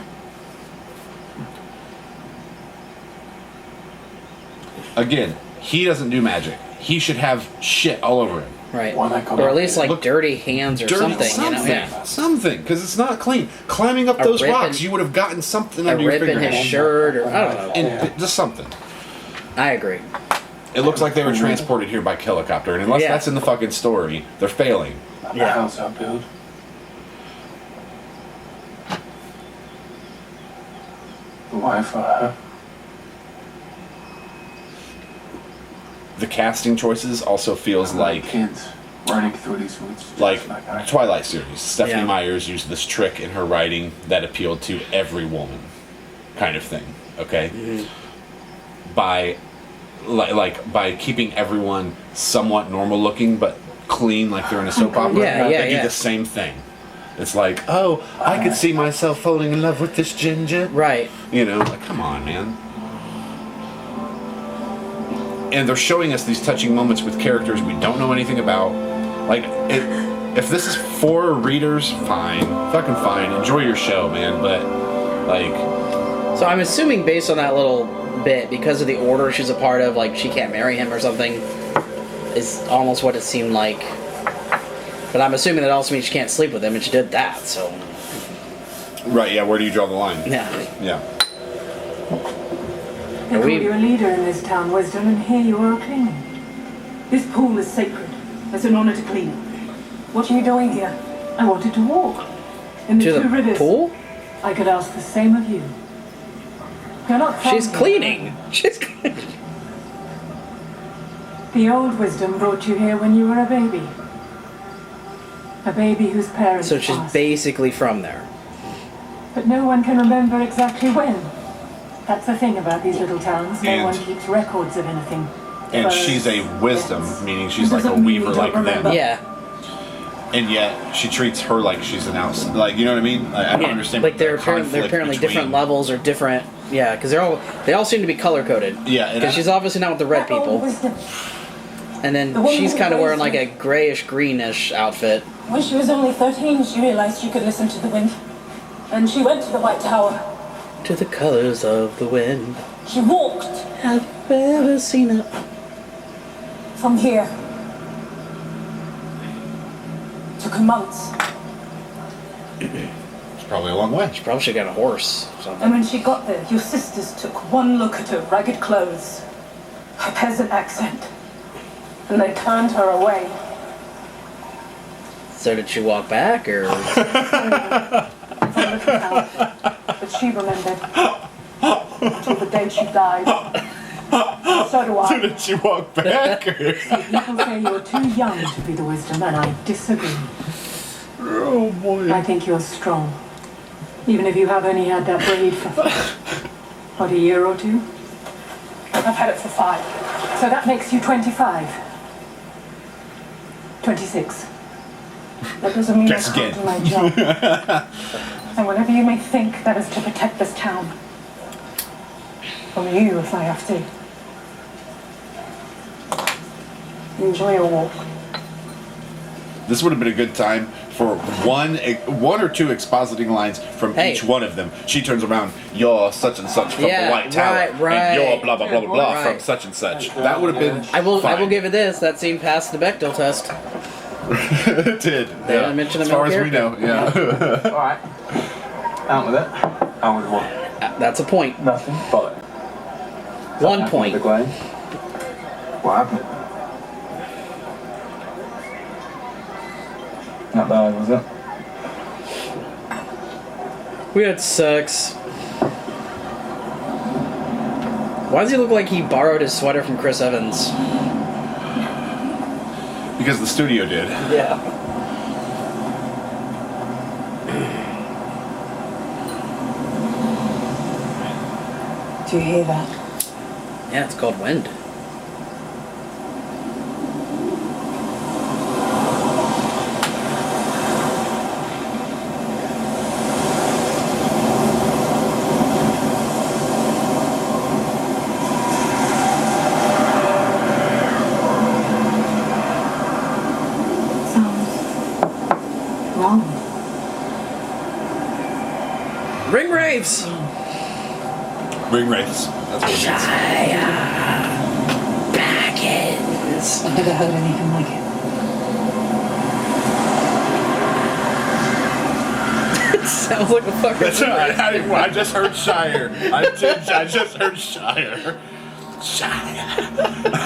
Again, he doesn't do magic. He should have shit all over him. Right. Or at least, like, dirty hands or something, you know? Yeah. Something, because it's not clean. Climbing up those rocks, you would have gotten something under your rip in fingernails. his shirt, or I don't know. And just something. I agree. It looks like they were transported here by helicopter, and unless that's in the fucking story, they're failing. The house I built. The wife for her. The casting choices also feels like kids running through these woods. Like Twilight series. Stephanie Myers used this trick in her writing that appealed to every woman, kind of thing. Okay, by keeping everyone somewhat normal looking but clean, like they're in a soap opera. They do the same thing. It's like, oh, I could see myself falling in love with this ginger. Right. You know, like, come on, man. And they're showing us these touching moments with characters we don't know anything about. Like, if this is for readers, fine. Fucking fine. Enjoy your show, man. But, like... So I'm assuming based on that little bit, because of the order she's a part of, like, she can't marry him or something. is almost what it seemed like. But I'm assuming that also means she can't sleep with him, and she did that, so... Right, yeah, where do you draw the line? Yeah. Yeah. They call you a leader in this town, Wisdom, and here you are cleaning. This pool is sacred. It's an honor to clean. What are you doing here? I wanted to walk. In the To two the rivers. pool? I could ask the same of you. You're not from She's here. cleaning. She's cleaning. The old Wisdom brought you here when you were a baby. A baby whose parents So she's passed. basically from there. But no one can remember exactly when. That's the thing about these little towns. No And- one keeps records of anything. And But she's a wisdom, yes. meaning she's like a Doesn't mean weaver we like don't them. remember. Yeah. And yet she treats her like she's an outsider. Like, you know what I mean? I don't Yeah, understand. like they're the apparently conflict different between- levels or different. Yeah, because they all seem to be color coded. Yeah, and Because she's obviously not with the red That old people, Wisdom, and then The woman she's who kind of wearing raised like a grayish greenish outfit. When she was only 13, she realized she could listen to the wind. And she went to the White Tower. To the colors of the wind. She walked Have you ever seen it? from here. Took her months. It's probably a long way. She probably should have got a horse or And something. when she got there, your sisters took one look at her ragged clothes, her peasant accent, and they turned her away. So did she walk back, or From little town. But she remembered. Until the day she died. So do I. Did she walk back? people say you're too young to be the Wisdom, and I disagree. Oh boy. I think you're strong. Even if you have only had that braid for, what, a year or two? I've had it for 5. So that makes you 25. 26. That doesn't mean Guess I can't again. do my job. And whatever you may think, that is to protect this town. From you, if I have to. Enjoy your walk. This would have been a good time for one or two expositing lines from Hey. each one of them. She turns around, you're such and such from Yeah, the White Tower, right. and you're blah blah blah blah blah from Right. such and such. That would have been. I will fine. give it this. That scene passed the Bechdel test. It did. They yeah. didn't mention as a far as male we know. Yeah. Alright. Out with it. Out with what? That's a point. Nothing. But 1 point. the glade. What happened? Not bad, was it? We had sex. Why does he look like he borrowed his sweater from Chris Evans? Because the studio did. Yeah. Do you hear that? Yeah, it's called Wind. Sounds wrong. Ring raves! Ring race. That's what it means. Baggins! I've never heard anything like it. It sounds like a fucking That's ring right. rave. I just heard Shire. I just heard Shire. Shire.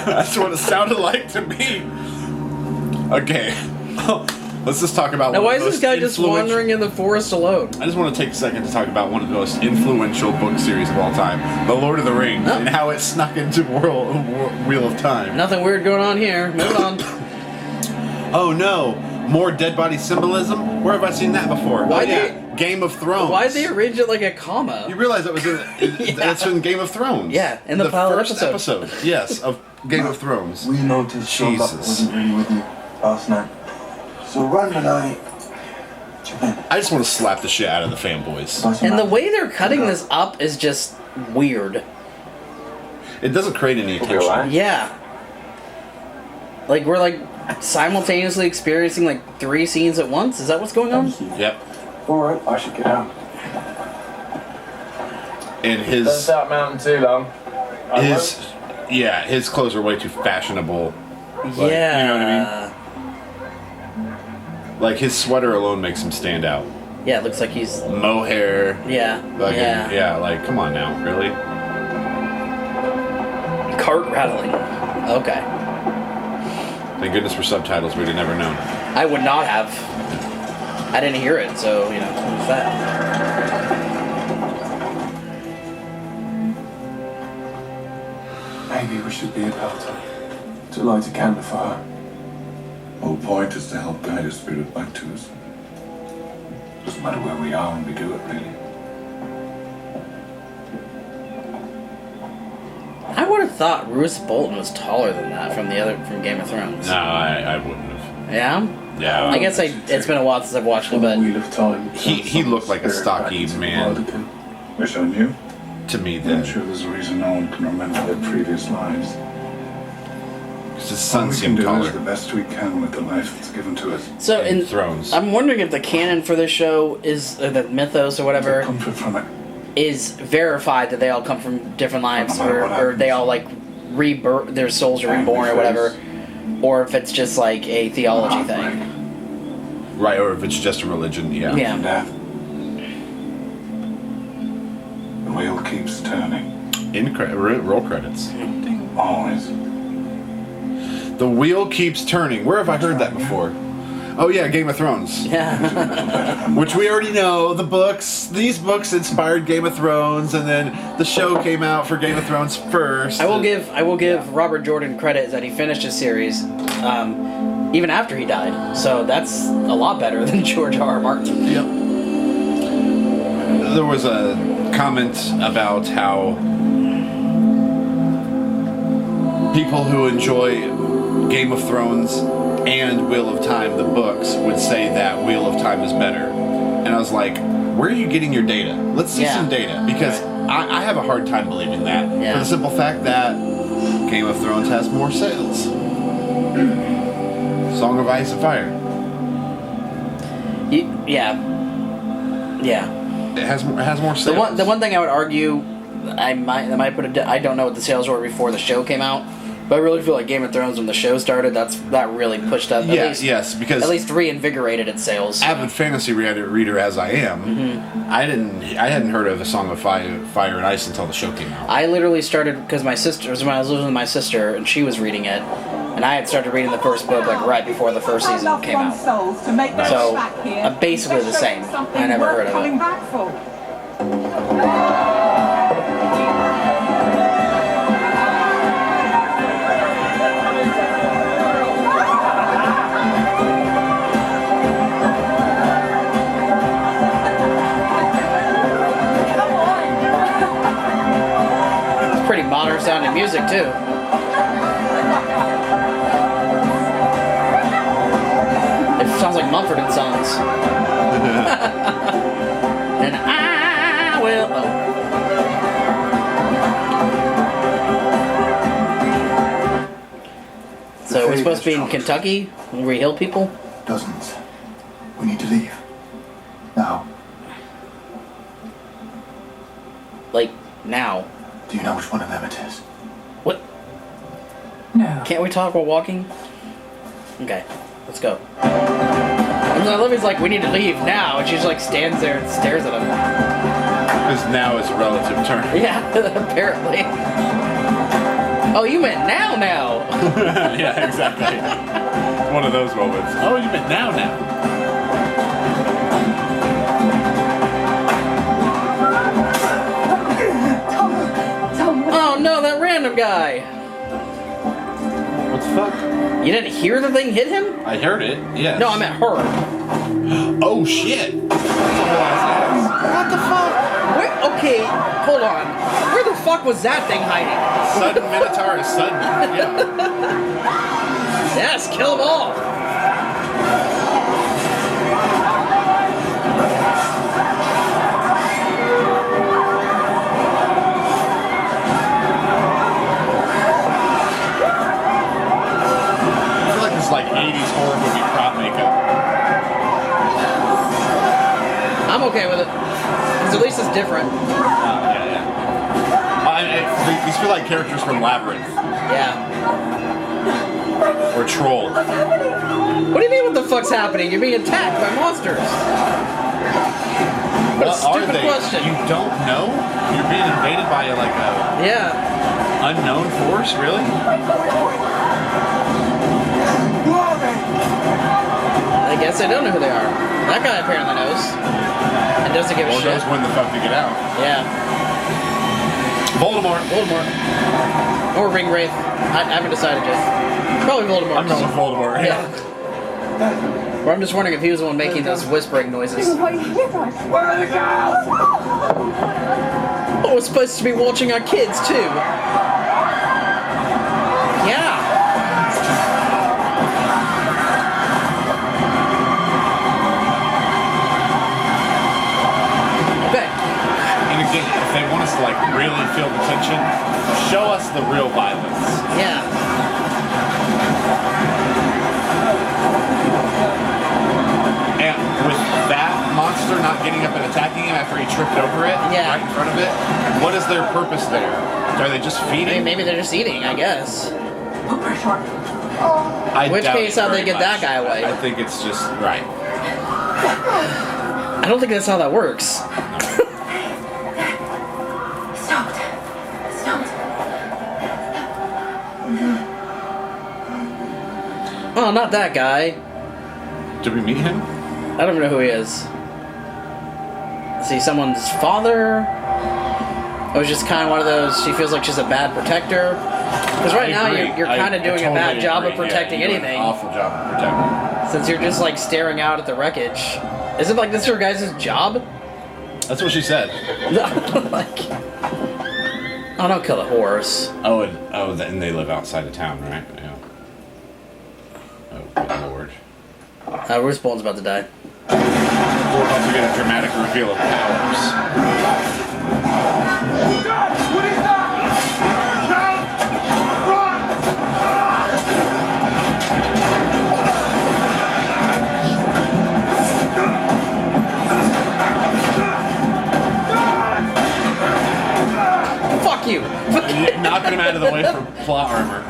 That's what it sounded like to me. Okay. Let's just talk about. Now, one why of is the this guy most just influential- wandering in the forest alone? I just want to take a second to talk about one of the most influential book series of all time, The Lord of the Rings, and how it snuck into Wheel of Time. Nothing weird going on here. Moving on. Oh no, more dead body symbolism? Where have I seen that before? Why Oh, do yeah, Game of Thrones. Why did they arrange it like a comma? You realize that was in that's in Game of Thrones. Yeah, in the pilot first episode. Yes, of Game of Thrones. We noticed Sean Jesus. wasn't really with you last night. So Ron and I... I just want to slap the shit out of the fanboys. And the way they're cutting this up is just weird. It doesn't create any attention. Yeah. Like, we're like simultaneously experiencing like 3 scenes at once? Is that what's going on? Yep. Alright, I should get out. And Don't his start mounting too long. his clothes are way too fashionable Like, yeah. You know what I mean? Like, his sweater alone makes him stand out. Yeah, it looks like he's... Mohair. Yeah. Fucking, yeah. Yeah, like, come on now. Really? Cart rattling. Okay. Thank goodness for subtitles. We'd have never known. I would not have. I didn't hear it, so, you know, what's that? Maybe we should be about her. To light a candle for her. Whole point is to help guide a spirit back to us. Doesn't matter where we are when we do it, really. I would have thought Roose Bolton was taller than that from Game of Thrones. No, I wouldn't have. Yeah? Yeah. I guess it's been a while since I've watched it, but... Wheel of Time. He looked like a stocky man. Wish I knew. To me, I'm then. sure there's a reason no one can remember their previous lives. His All son we can seemed do taller. is the best we can with the life that's given to us. So in Thrones. I'm wondering if the canon for this show is the mythos or whatever Comfort from it. is verified that they all come from different lives, No matter or what they all like rebirth, their souls are reborn or whatever, or if it's just like a theology thing. Right, or if it's just a religion, yeah. Yeah. Death. The wheel keeps turning. Roll credits. Always. The wheel keeps turning. Where have I heard that before? Oh yeah, Game of Thrones. Yeah. Which we already know. The books. These books inspired Game of Thrones, and then the show came out for Game of Thrones first. I will give Robert Jordan credit that he finished his series, even after he died. So that's a lot better than George R. R. Martin. Yep. There was a comment about how people who enjoy Game of Thrones and Wheel of Time, the books, would say that Wheel of Time is better. And I was like, where are you getting your data? Let's see some data. Because I have a hard time believing that. Yeah. For the simple fact that Game of Thrones has more sales. Song of Ice and Fire. Yeah. It has more sales. The one thing I would argue, I might put I don't know what the sales were before the show came out, but I really feel like Game of Thrones when the show started, that really pushed that. Yes, because at least reinvigorated its sales. Avid fantasy reader as I am, I hadn't heard of A Song of Fire and Ice until the show came out. I literally started because my sister, when I was living with my sister and she was reading it, and I had started reading the first book like right before the first season came out. So basically the same. I never heard of it. Pretty modern sounding music too. It sounds like Mumford and Sons. And I will. So we're supposed to be in Kentucky, where we heal people? Dozens. We need to leave. Now. Like now. Do you know which one of them it is? What? No. Can't we talk while walking? Okay, let's go. And then Olivia's like, we need to leave now, and she just like stands there and stares at him. Because now is a relative term. Yeah, apparently. Oh, you meant now? Yeah, exactly. One of those moments. Oh, you meant now? Oh no, that random guy. What the fuck? You didn't hear the thing hit him? I heard it, yes. No, I meant her. Oh shit! That's a whole ass ass. What the fuck? Where, okay, hold on. Where the fuck was that thing hiding? Sudden Minotaur is sudden. Yeah. Yes, kill them all. I feel like this is like 80s horror movie prop makeup. I'm okay with it. Because at least it's different. Yeah. These feel like characters from Labyrinth. Yeah. Or troll. What do you mean what the fuck's happening? You're being attacked by monsters. What a stupid question. You don't know? You're being invaded by like a unknown force, really? I guess I don't know who they are. That guy apparently knows. And doesn't give a shit. knows when the fuck to get out. Yeah. Voldemort. Or Ring Wraith. I haven't decided yet. Probably Voldemort. I'm going with Voldemort, yeah. Or I'm just wondering if he was the one making those whispering noises. Where are the girls? Oh, we're supposed to be watching our kids too. Yeah. Okay. And again, if they want us to like really feel the tension, show us the real violence. Yeah. And with that monster not getting up and attacking him after he tripped over it, right in front of it, what is their purpose there? Are they just feeding? Maybe they're just eating, I guess. Put pressure on. In which case, how'd they get that guy away? I think it's just right. I don't think that's how that works. Stopped. Oh, not that guy. Did we meet him? I don't even know who he is. See, someone's father? Or it's just kind of one of those, she feels like she's a bad protector. Because right now you're kind of doing a bad job of protecting anything. An awful job of protecting. Since you're just like staring out at the wreckage. Is it like this your guys' job? That's what she said. Like, oh, don't kill the horse. And they live outside of town, right? Yeah. Oh, good lord. Bruce Bolton's about to die. We're about to get a dramatic reveal of powers. Fuck you! Knocking him out of the way for plot armor.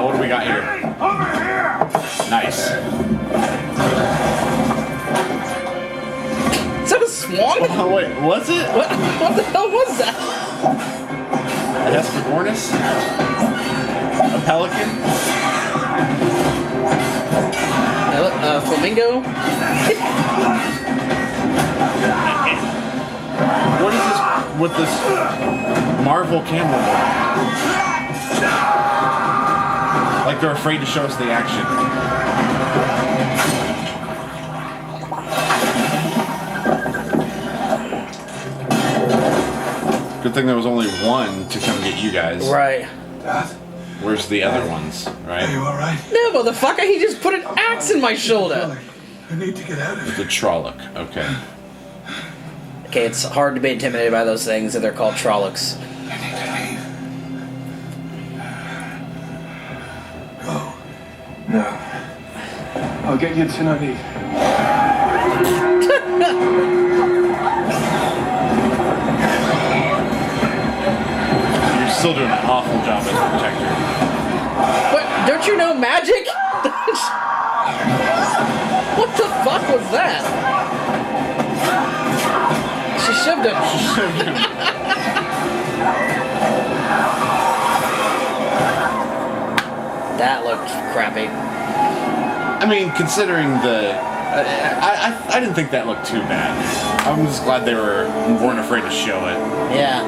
What do we got here? Over here! Nice. Is that a swan? Oh, wait, was it? What the hell was that? A Hesperornis? A pelican? A flamingo? What is this with this Marvel camera work? Like they're afraid to show us the action. Good thing there was only one to come get you guys. Right. Dad? Where's the other ones, right? Are you alright? No, motherfucker, he just put an axe in my shoulder. I need to get out of here. The Trolloc, okay. Okay, it's hard to be intimidated by those things, and they're called Trollocs. I need to leave. Go. No. I'll get you tin I need. You're still doing an awful job as a protector. What? Don't you know magic? What the fuck was that? She shoved him. That looked crappy. I mean, considering the... I didn't think that looked too bad. I'm just glad they weren't afraid to show it. Yeah.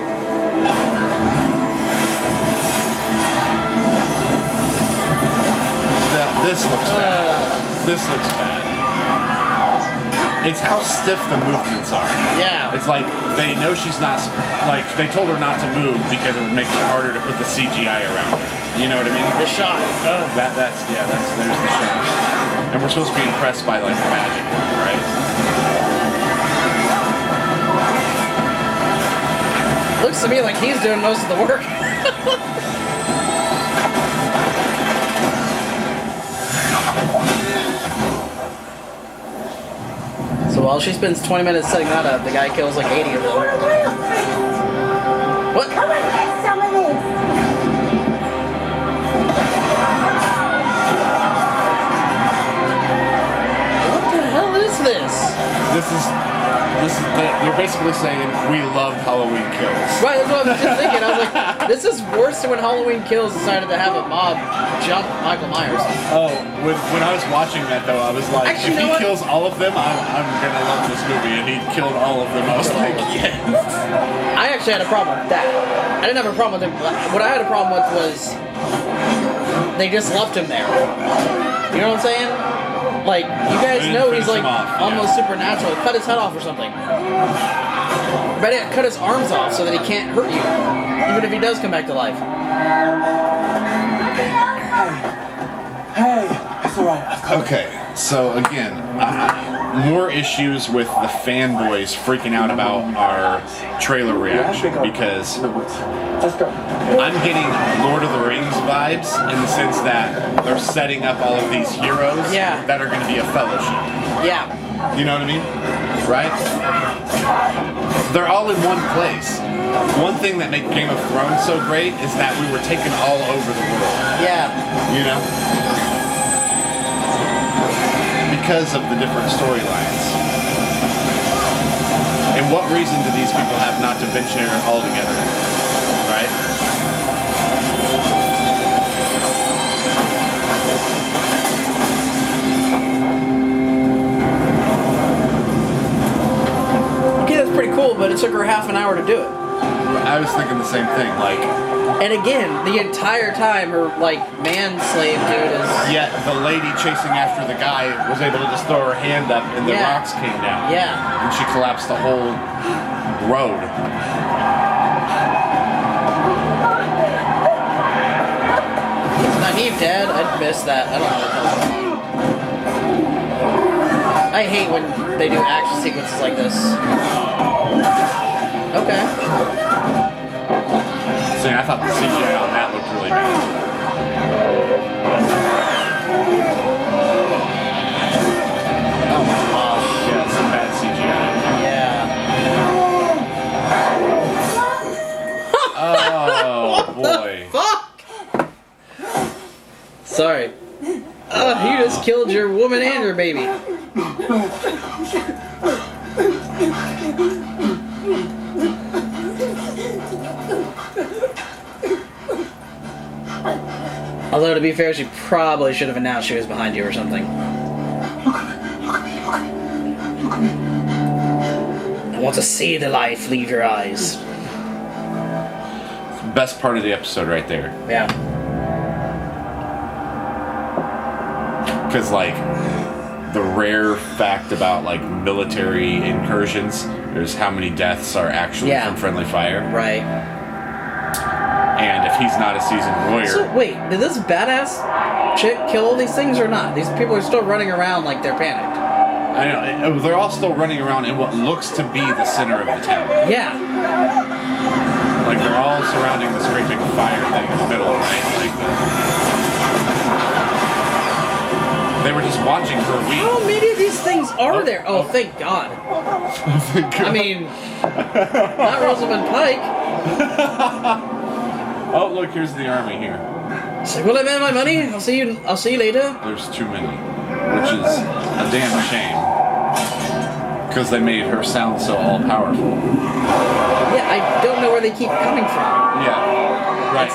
This looks bad. This looks bad. It's how stiff the movements are. Yeah. It's like they know she's not, like they told her not to move because it would make it harder to put the CGI around her. You know what I mean? The shot. There's the shot. And we're supposed to be impressed by like the magic, right? Looks to me like he's doing most of the work. So while she spends 20 minutes setting that up, the guy kills like 80 of them. What? Come and get some of this. you're basically saying we love Halloween Kills. Right, that's what I was just thinking. I was like, this is worse than when Halloween Kills decided to have a mob jump Michael Myers. Oh, when I was watching that though, I was like, Actually, if he kills all of them, I'm gonna love this movie. And he killed all of them. I was like, yes. I actually had a problem with that. I didn't have a problem with him. What I had a problem with was they just left him there. You know what I'm saying? Like, you guys know he's like almost supernatural. Cut his head off or something. Better cut his arms off so that he can't hurt you, even if he does come back to life. Hey, it's alright. Okay, so again, more issues with the fanboys freaking out about our trailer reaction because I'm getting Lord of the Rings vibes in the sense that they're setting up all of these heroes that are going to be a fellowship. Yeah. You know what I mean? Right? They're all in one place. One thing that made Game of Thrones so great is that we were taken all over the world. Yeah. You know? Because of the different storylines. And what reason do these people have not to venture all together? Right? Okay, that's pretty cool, but it took her half an hour to do it. I was thinking the same thing, like... And again, the entire time her, like, man-slave dude is... Yet the lady chasing after the guy was able to just throw her hand up and the rocks came down. Yeah. And she collapsed the whole road. Naive Dad, I'd miss that. I don't know what the hell's going on. I hate when they do action sequences like this. Okay. See, I thought the CGI on that looked really bad. Oh my gosh. Yeah, some bad CGI. Yeah. Oh, boy. Fuck! Sorry. You just killed your woman and your baby. Although, to be fair, she probably should have announced she was behind you or something. I want to see the life leave your eyes. It's the best part of the episode right there. Yeah. Because, like, the rare fact about, like, military incursions is how many deaths are actually from friendly fire. Right. And if he's not a seasoned warrior... So, wait, did this badass chick kill all these things or not? These people are still running around like they're panicked. I know, they're all still running around in what looks to be the center of the town. Yeah. Like, they're all surrounding this great big fire thing in the middle, right? Like, they were just watching for a week. How many of these things are there? Oh, thank God. I mean, not Rosamund Pike. Oh, look, here's the army here. It's like, well, I made my money. I'll see you later. There's too many, which is a damn shame. Because they made her sound so all-powerful. Yeah, I don't know where they keep coming from. Yeah, right.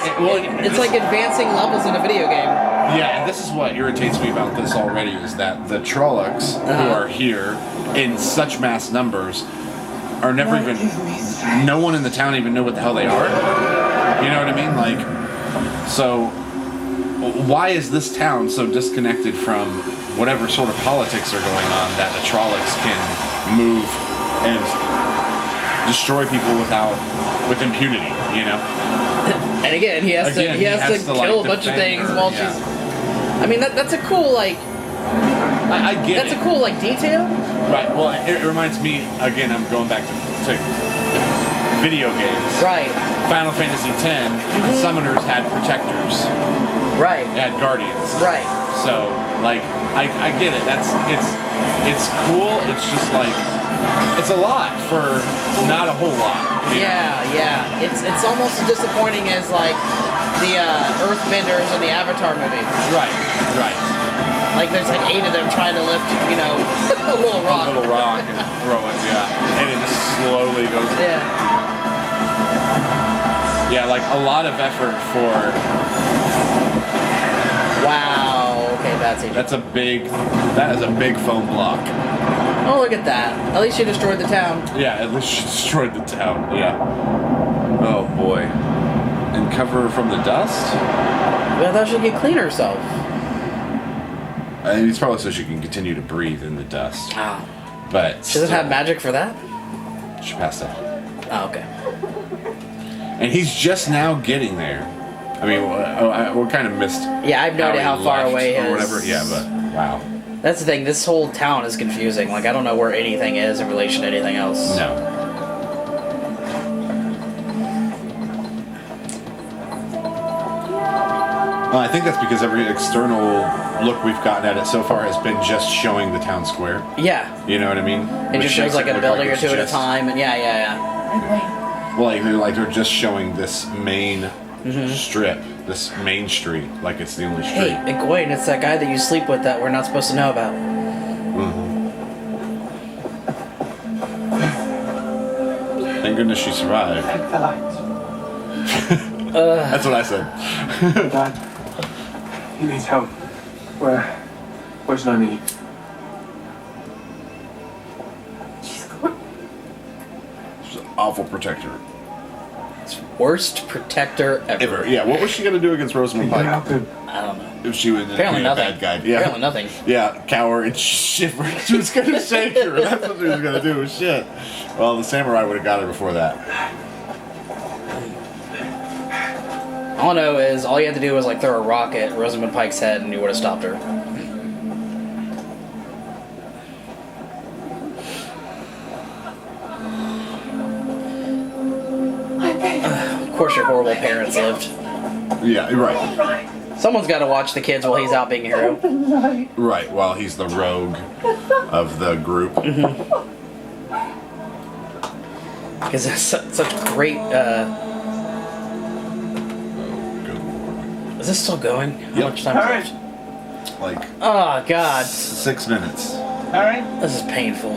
It's like advancing levels in a video game. Yeah, and this is what irritates me about this already, is that the Trollocs who are here in such mass numbers are never even... No one in the town even knew what the hell they are. You know what I mean? Like, so why is this town so disconnected from whatever sort of politics are going on that the Trollocs can move and destroy people with impunity, you know? And again, he has to kill a bunch of things while she's... I mean, that's a cool, like... I get That's a cool, like, detail. Right, well, it reminds me, again, I'm going back to video games. Right. Final Fantasy X, summoners had protectors. Right. They had guardians. Right. So, like, I get it. It's cool. It's just like, it's a lot for not a whole lot. Yeah. It's almost as disappointing as, like, the Earthbenders in the Avatar movie. Right. Like there's like 8 of them trying to lift, you know, a little rock. A little rock and throw it, yeah. And it just slowly goes. Yeah. Yeah, like a lot of effort for. Wow. Okay, that's it. That is a big foam block. Oh, look at that. At least you destroyed the town. Yeah, at least she destroyed the town. Yeah. Oh boy. And cover her from the dust? Well, I thought she'd get clean herself. It's probably so she can continue to breathe in the dust. Oh. But She doesn't have magic for that? She passed out. Oh, okay. And he's just now getting there. I mean, we kind of missed. Yeah, I have no idea how far away or his... whatever. Yeah, but wow. That's the thing. This whole town is confusing. Like, I don't know where anything is in relation to anything else. No. I think that's because every external look we've gotten at it so far has been just showing the town square. Yeah. You know what I mean? It just shows like a building or two at a time, and yeah. Well, they're just showing this main strip, this main street, like it's the only street. Hey, Egwene, it's that guy that you sleep with that we're not supposed to know about. Thank goodness she survived. Take the light. That's what I said. Dad, he needs help. Where's Nani? She's an awful protector. Worst protector ever. Yeah, what was she gonna do against Rosamund Pike? I don't know. If she was Apparently a nothing. bad guy. Yeah. Apparently nothing. Yeah, cower and shiver. She was gonna shake her. That's what she was gonna do. Shit. Well, the samurai would have got her before that. All I know is all you had to do was like throw a rock at Rosamund Pike's head and you would have stopped her. Of course your horrible parents lived. Yeah, right. Someone's got to watch the kids while he's out being a hero. Right, while he's the rogue of the group. Because it's such great... Is this still going? How much time is left? Like... Oh, God. 6 minutes. Alright. This is painful.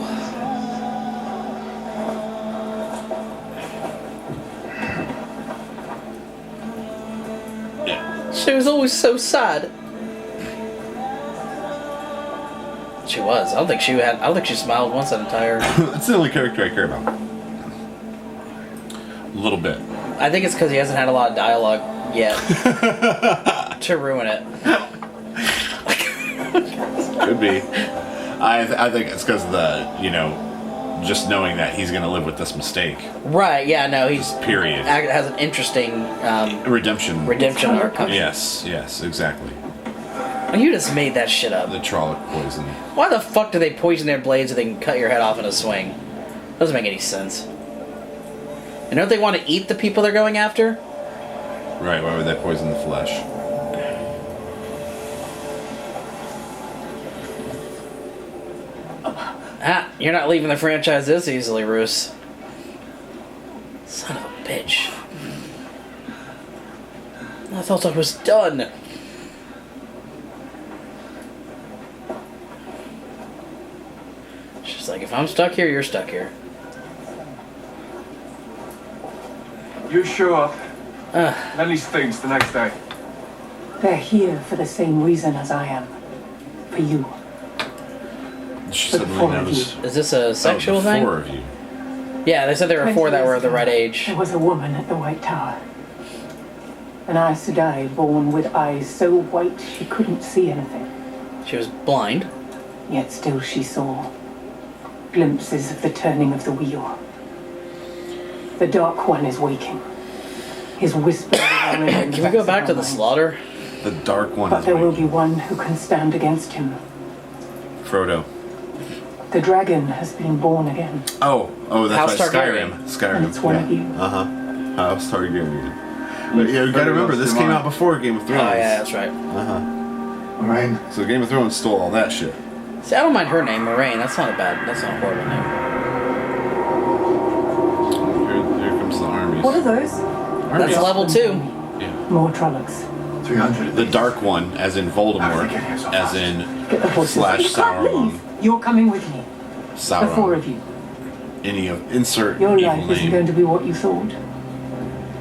Yeah. She was always so sad. She was. I don't think she smiled once that entire... That's the only character I care about. A little bit. I think it's because he hasn't had a lot of dialogue yet to ruin it. Could be. I think it's because of the, just knowing that he's going to live with this mistake. Right, yeah, no, he's... Period. Has an interesting... Redemption arc. Yes, exactly. You just made that shit up. The Trolloc poison. Why the fuck do they poison their blades so they can cut your head off in a swing? Doesn't make any sense. And don't they want to eat the people they're going after? Right, why would they poison the flesh? You're not leaving the franchise this easily, Roos. Son of a bitch. I thought I was done. She's like, if I'm stuck here, you're stuck here. You show up. At least things the next day. They're here for the same reason as I am. For you. She For the suddenly four of noticed. Is this a sexual thing? 4 of you. Yeah, they said there were 4 that were of the right age. There was a woman at the White Tower. An Aes Sedai born with eyes so white she couldn't see anything. She was blind. Yet still she saw glimpses of the turning of the wheel. The Dark One is waking. His whisper. Can we go back to the slaughter? The Dark One But is there will waking. be one who can stand against him. Frodo. The dragon has been born again. Oh, House that's right. Targaryen. Skyrim. And it's one of you. House Targaryen. But yeah, you gotta remember, this came out before Game of Thrones. Oh, yeah, that's right. Moraine. So Game of Thrones stole all that shit. See, I don't mind her name, Moraine. That's not a horrible name. Here comes the armies. What are those? That's level 2. Yeah. More Trollocs. 300. The dark one, as in Voldemort, as in Get the horses. slash You can't Sauron. leave. You're coming with me. Sauron. The four of you. Insert Your evil life isn't name. going to be what you thought.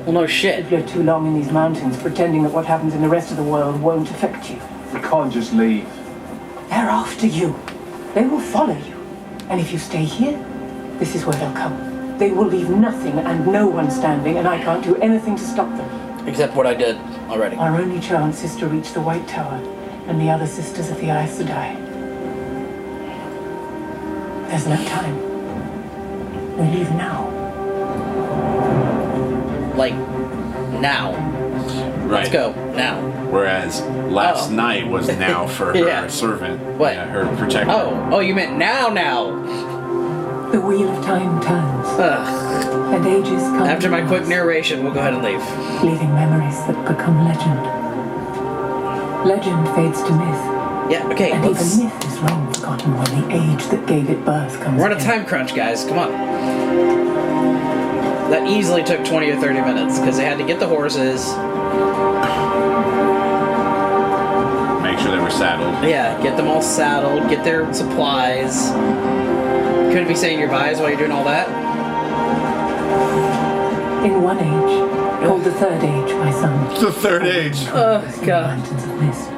Well, no shit. You've lived too long in these mountains, pretending that what happens in the rest of the world won't affect you. We can't just leave. They're after you. They will follow you. And if you stay here, this is where they'll come. They will leave nothing and no one standing, and I can't do anything to stop them. Except what I did already. Our only chance is to reach the White Tower and the other Sisters of the Aes Sedai. There's no time. We leave now. Like, now. Right. Let's go, now. Whereas last night was now for her Yeah. servant. What? Yeah, her protector. Oh, you meant now. The wheel of time turns, Ugh. and ages come. After my and quick pass, narration, we'll go ahead and leave. leaving memories that become legend. Legend fades to myth, Yeah, okay, and let's... even myth is long forgotten when the age that gave it birth comes We're on a in. time crunch, guys. Come on. That easily took 20 or 30 minutes, because they had to get the horses. Make sure they were saddled. Yeah, get them all saddled, get their supplies. Couldn't be saying your byes while you're doing all that. In one age, called the Third Age by some, The third age. Oh, in the God. mountains of mist.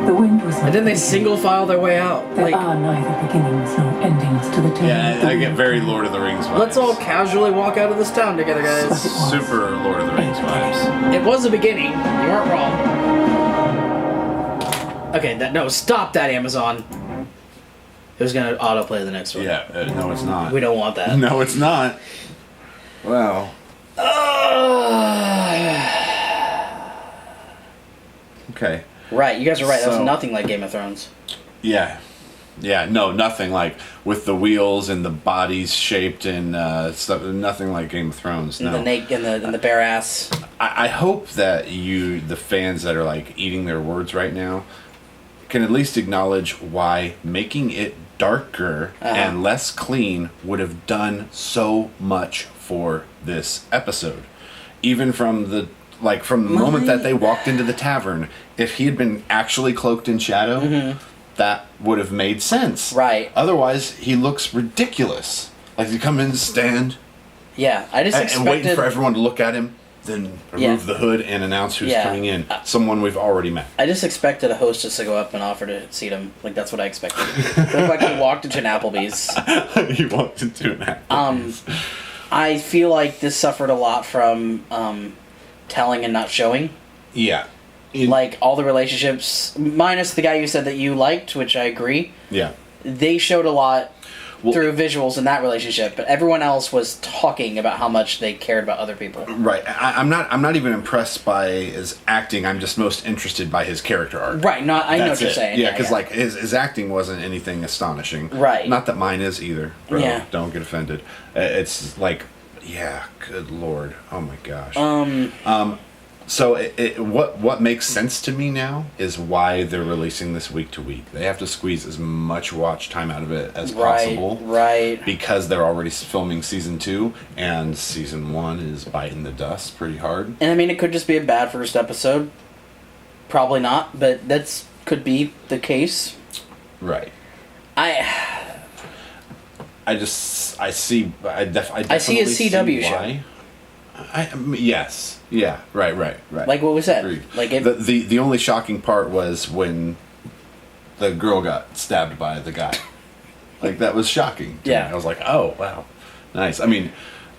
The wind was And then they single file their way out. There Like, are neither beginnings nor endings to the tale. Yeah, of the I get wind. very Lord of the Rings vibes. let's all casually walk out of this town together, guys. Super Lord of the Rings vibes. It was the beginning. You weren't wrong. Okay, no, stop that, Amazon. It was gonna autoplay the next one. Yeah, no, it's not. We don't want that. No, it's not. Wow. Okay. Right, you guys are right. That was So- nothing like Game of Thrones. Yeah. Yeah, no, nothing like with the wheels and the bodies shaped and stuff. Nothing like Game of Thrones. No. And the bare ass. I hope that the fans that are like eating their words right now, can at least acknowledge why making it darker and less clean would have done so much for this episode. Even from the moment that they walked into the tavern, if he had been actually cloaked in shadow, that would have made sense. Right. Otherwise, he looks ridiculous. Like you come in and stand Yeah, I just and expected... waiting for everyone to look at him, then remove the hood and announce who's Yeah. coming in. Someone we've already met. I just expected a hostess to go up and offer to seat him. Like, that's what I expected. Looked like he walked into an Applebee's. He walked into an Applebee's. I feel like this suffered a lot from telling and not showing. Yeah. Like, all the relationships, minus the guy you said that you liked, which I agree. Yeah. They showed a lot through visuals in that relationship, but everyone else was talking about how much they cared about other people. Right. I'm not even impressed by his acting. I'm just most interested by his character arc. Right. I know That's what you're it. saying. Yeah, because like his acting wasn't anything astonishing. Right. Not that mine is either. Bro. Yeah. Don't get offended. It's like, yeah. Good lord. Oh my gosh. So what makes sense to me now is why they're releasing this week to week. They have to squeeze as much watch time out of it as possible. Right. Because they're already filming season 2 and season 1 is biting the dust pretty hard. And I mean, it could just be a bad first episode. Probably not, but that's could be the case. Right. I see a CW show. Yes. Yeah. Right. Like what we said. Agreed. Like the only shocking part was when the girl got stabbed by the guy. Like that was shocking. To me. I was like, oh wow, nice. I mean,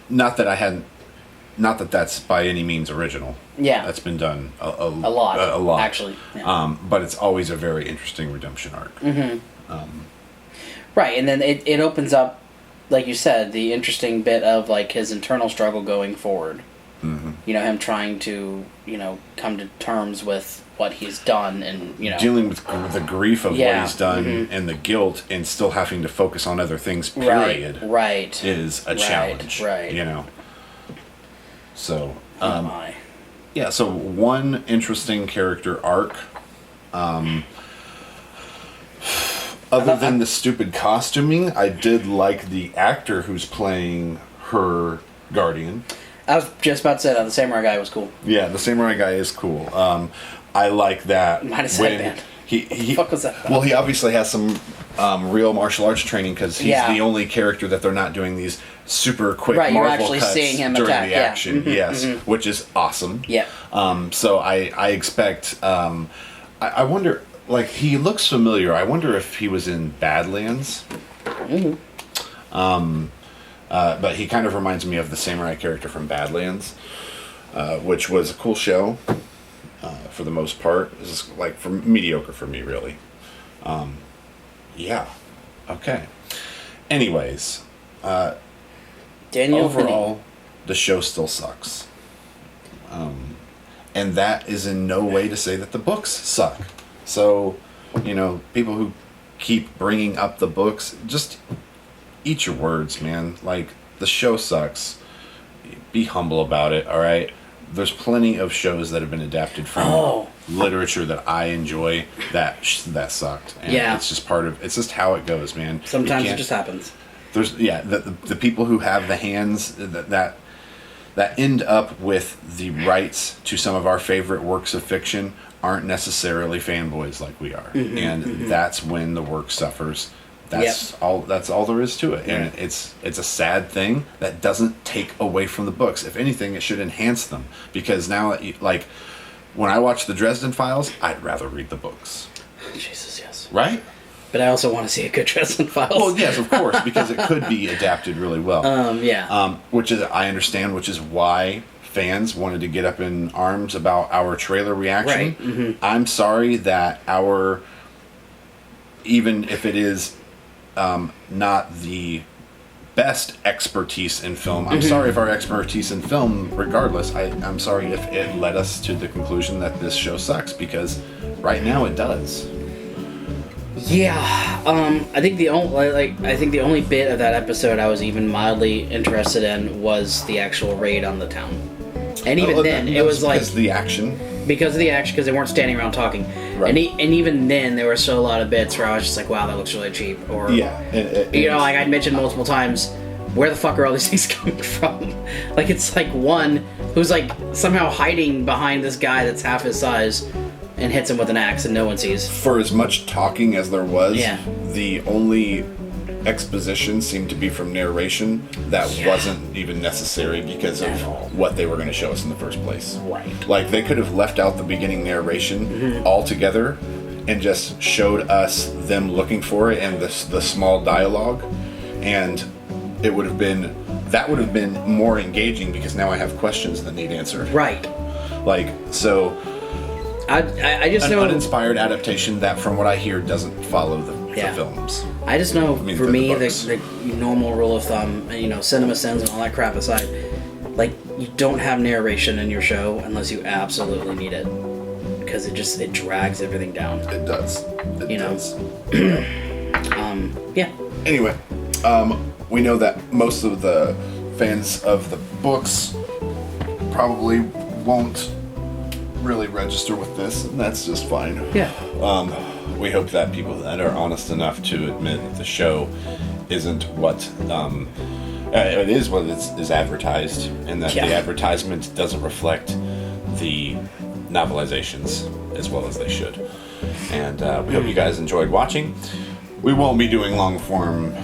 not that that's by any means original. Yeah. That's been done a lot actually. Yeah. But it's always a very interesting redemption arc. Mm-hmm. Right, and then it opens up, like you said, the interesting bit of like his internal struggle going forward. Mm-hmm. You know, him trying to, come to terms with what he's done and, dealing with the grief of what he's done and the guilt and still having to focus on other things, period. Right. Is a challenge. Right. So, yeah, so one interesting character arc. Other than the stupid costuming, I did like the actor who's playing her guardian. I was just about to say that the samurai guy was cool. Yeah, the samurai guy is cool. I like that. Minus when headband. he Fuck was that about? Well, he obviously has some real martial arts training because he's Yeah. the only character that they're not doing these super quick Right, you're Marvel actually cuts seeing him during attack, the yeah. action. Mhm, yes, mhm. which is awesome. Yeah. So I expect. I wonder. Like, he looks familiar. I wonder if he was in Badlands. But he kind of reminds me of the samurai character from Badlands, which was a cool show for the most part. This is like mediocre for me, really. Yeah. Okay. Anyways, Daniel overall, the show still sucks. And that is in no way to say that the books suck. So, people who keep bringing up the books, just eat your words, man. Like, the show sucks. Be humble about it, all right? There's plenty of shows that have been adapted from literature that I enjoy that sucked. And it's just it's just how it goes, man. Sometimes it just happens. There's the people who have the hands that end up with the rights to some of our favorite works of fiction aren't necessarily fanboys like we are. That's when the work suffers. That's all there is to it. And it's a sad thing that doesn't take away from the books. If anything, it should enhance them, because now, like, when I watch the Dresden Files, I'd rather read the books. Jesus, yes. Right? But I also want to see a good Dresden Files. Well, yes, of course, because it could be adapted really well. Which is, I understand, which is why fans wanted to get up in arms about our trailer reaction. Right. I'm sorry that even if it is not the best expertise in film, I'm sorry if our expertise in film, regardless, I'm sorry if it led us to the conclusion that this show sucks, because right now it does. Yeah, I think the only bit of that episode I was even mildly interested in was the actual raid on the town, and even then it was like because of the action, because they weren't standing around talking, right. and even then there were still a lot of bits where I was just like, wow, that looks really cheap, or like I'd mentioned multiple times, where the fuck are all these things coming from? Like, it's like one who's like somehow hiding behind this guy that's half his size and hits him with an axe and no one sees. For as much talking as there was, the only exposition seemed to be from narration that wasn't even necessary because of what they were going to show us in the first place. Right. Like, they could have left out the beginning narration altogether and just showed us them looking for it and the small dialogue, and that would have been more engaging, because now I have questions that need answered. Right. Like, so I just know uninspired adaptation that, from what I hear, doesn't follow the films. I just know, for me, the normal rule of thumb, cinema sins and all that crap aside, like, you don't have narration in your show unless you absolutely need it, because it drags everything down. It does. It does. Yeah. Anyway, we know that most of the fans of the books probably won't really register with this, and that's just fine. Yeah. We hope that people that are honest enough to admit that the show isn't what it is what is advertised, and that the advertisement doesn't reflect the novelizations as well as they should. And we hope you guys enjoyed watching. We won't be doing long form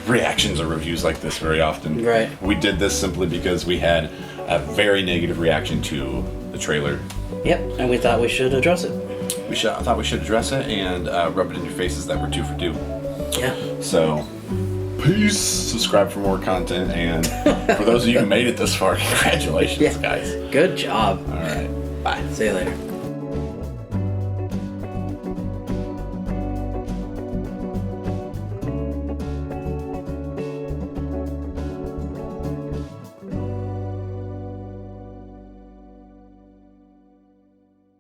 reactions or reviews like this very often. Right. We did this simply because we had a very negative reaction to the trailer. Yep, and we thought we should address it. I thought we should address it and rub it in your faces that we're 2 for 2. Yeah. So, peace. Subscribe for more content, and for those of you who made it this far, congratulations, guys. Good job. All right. Bye. See you later.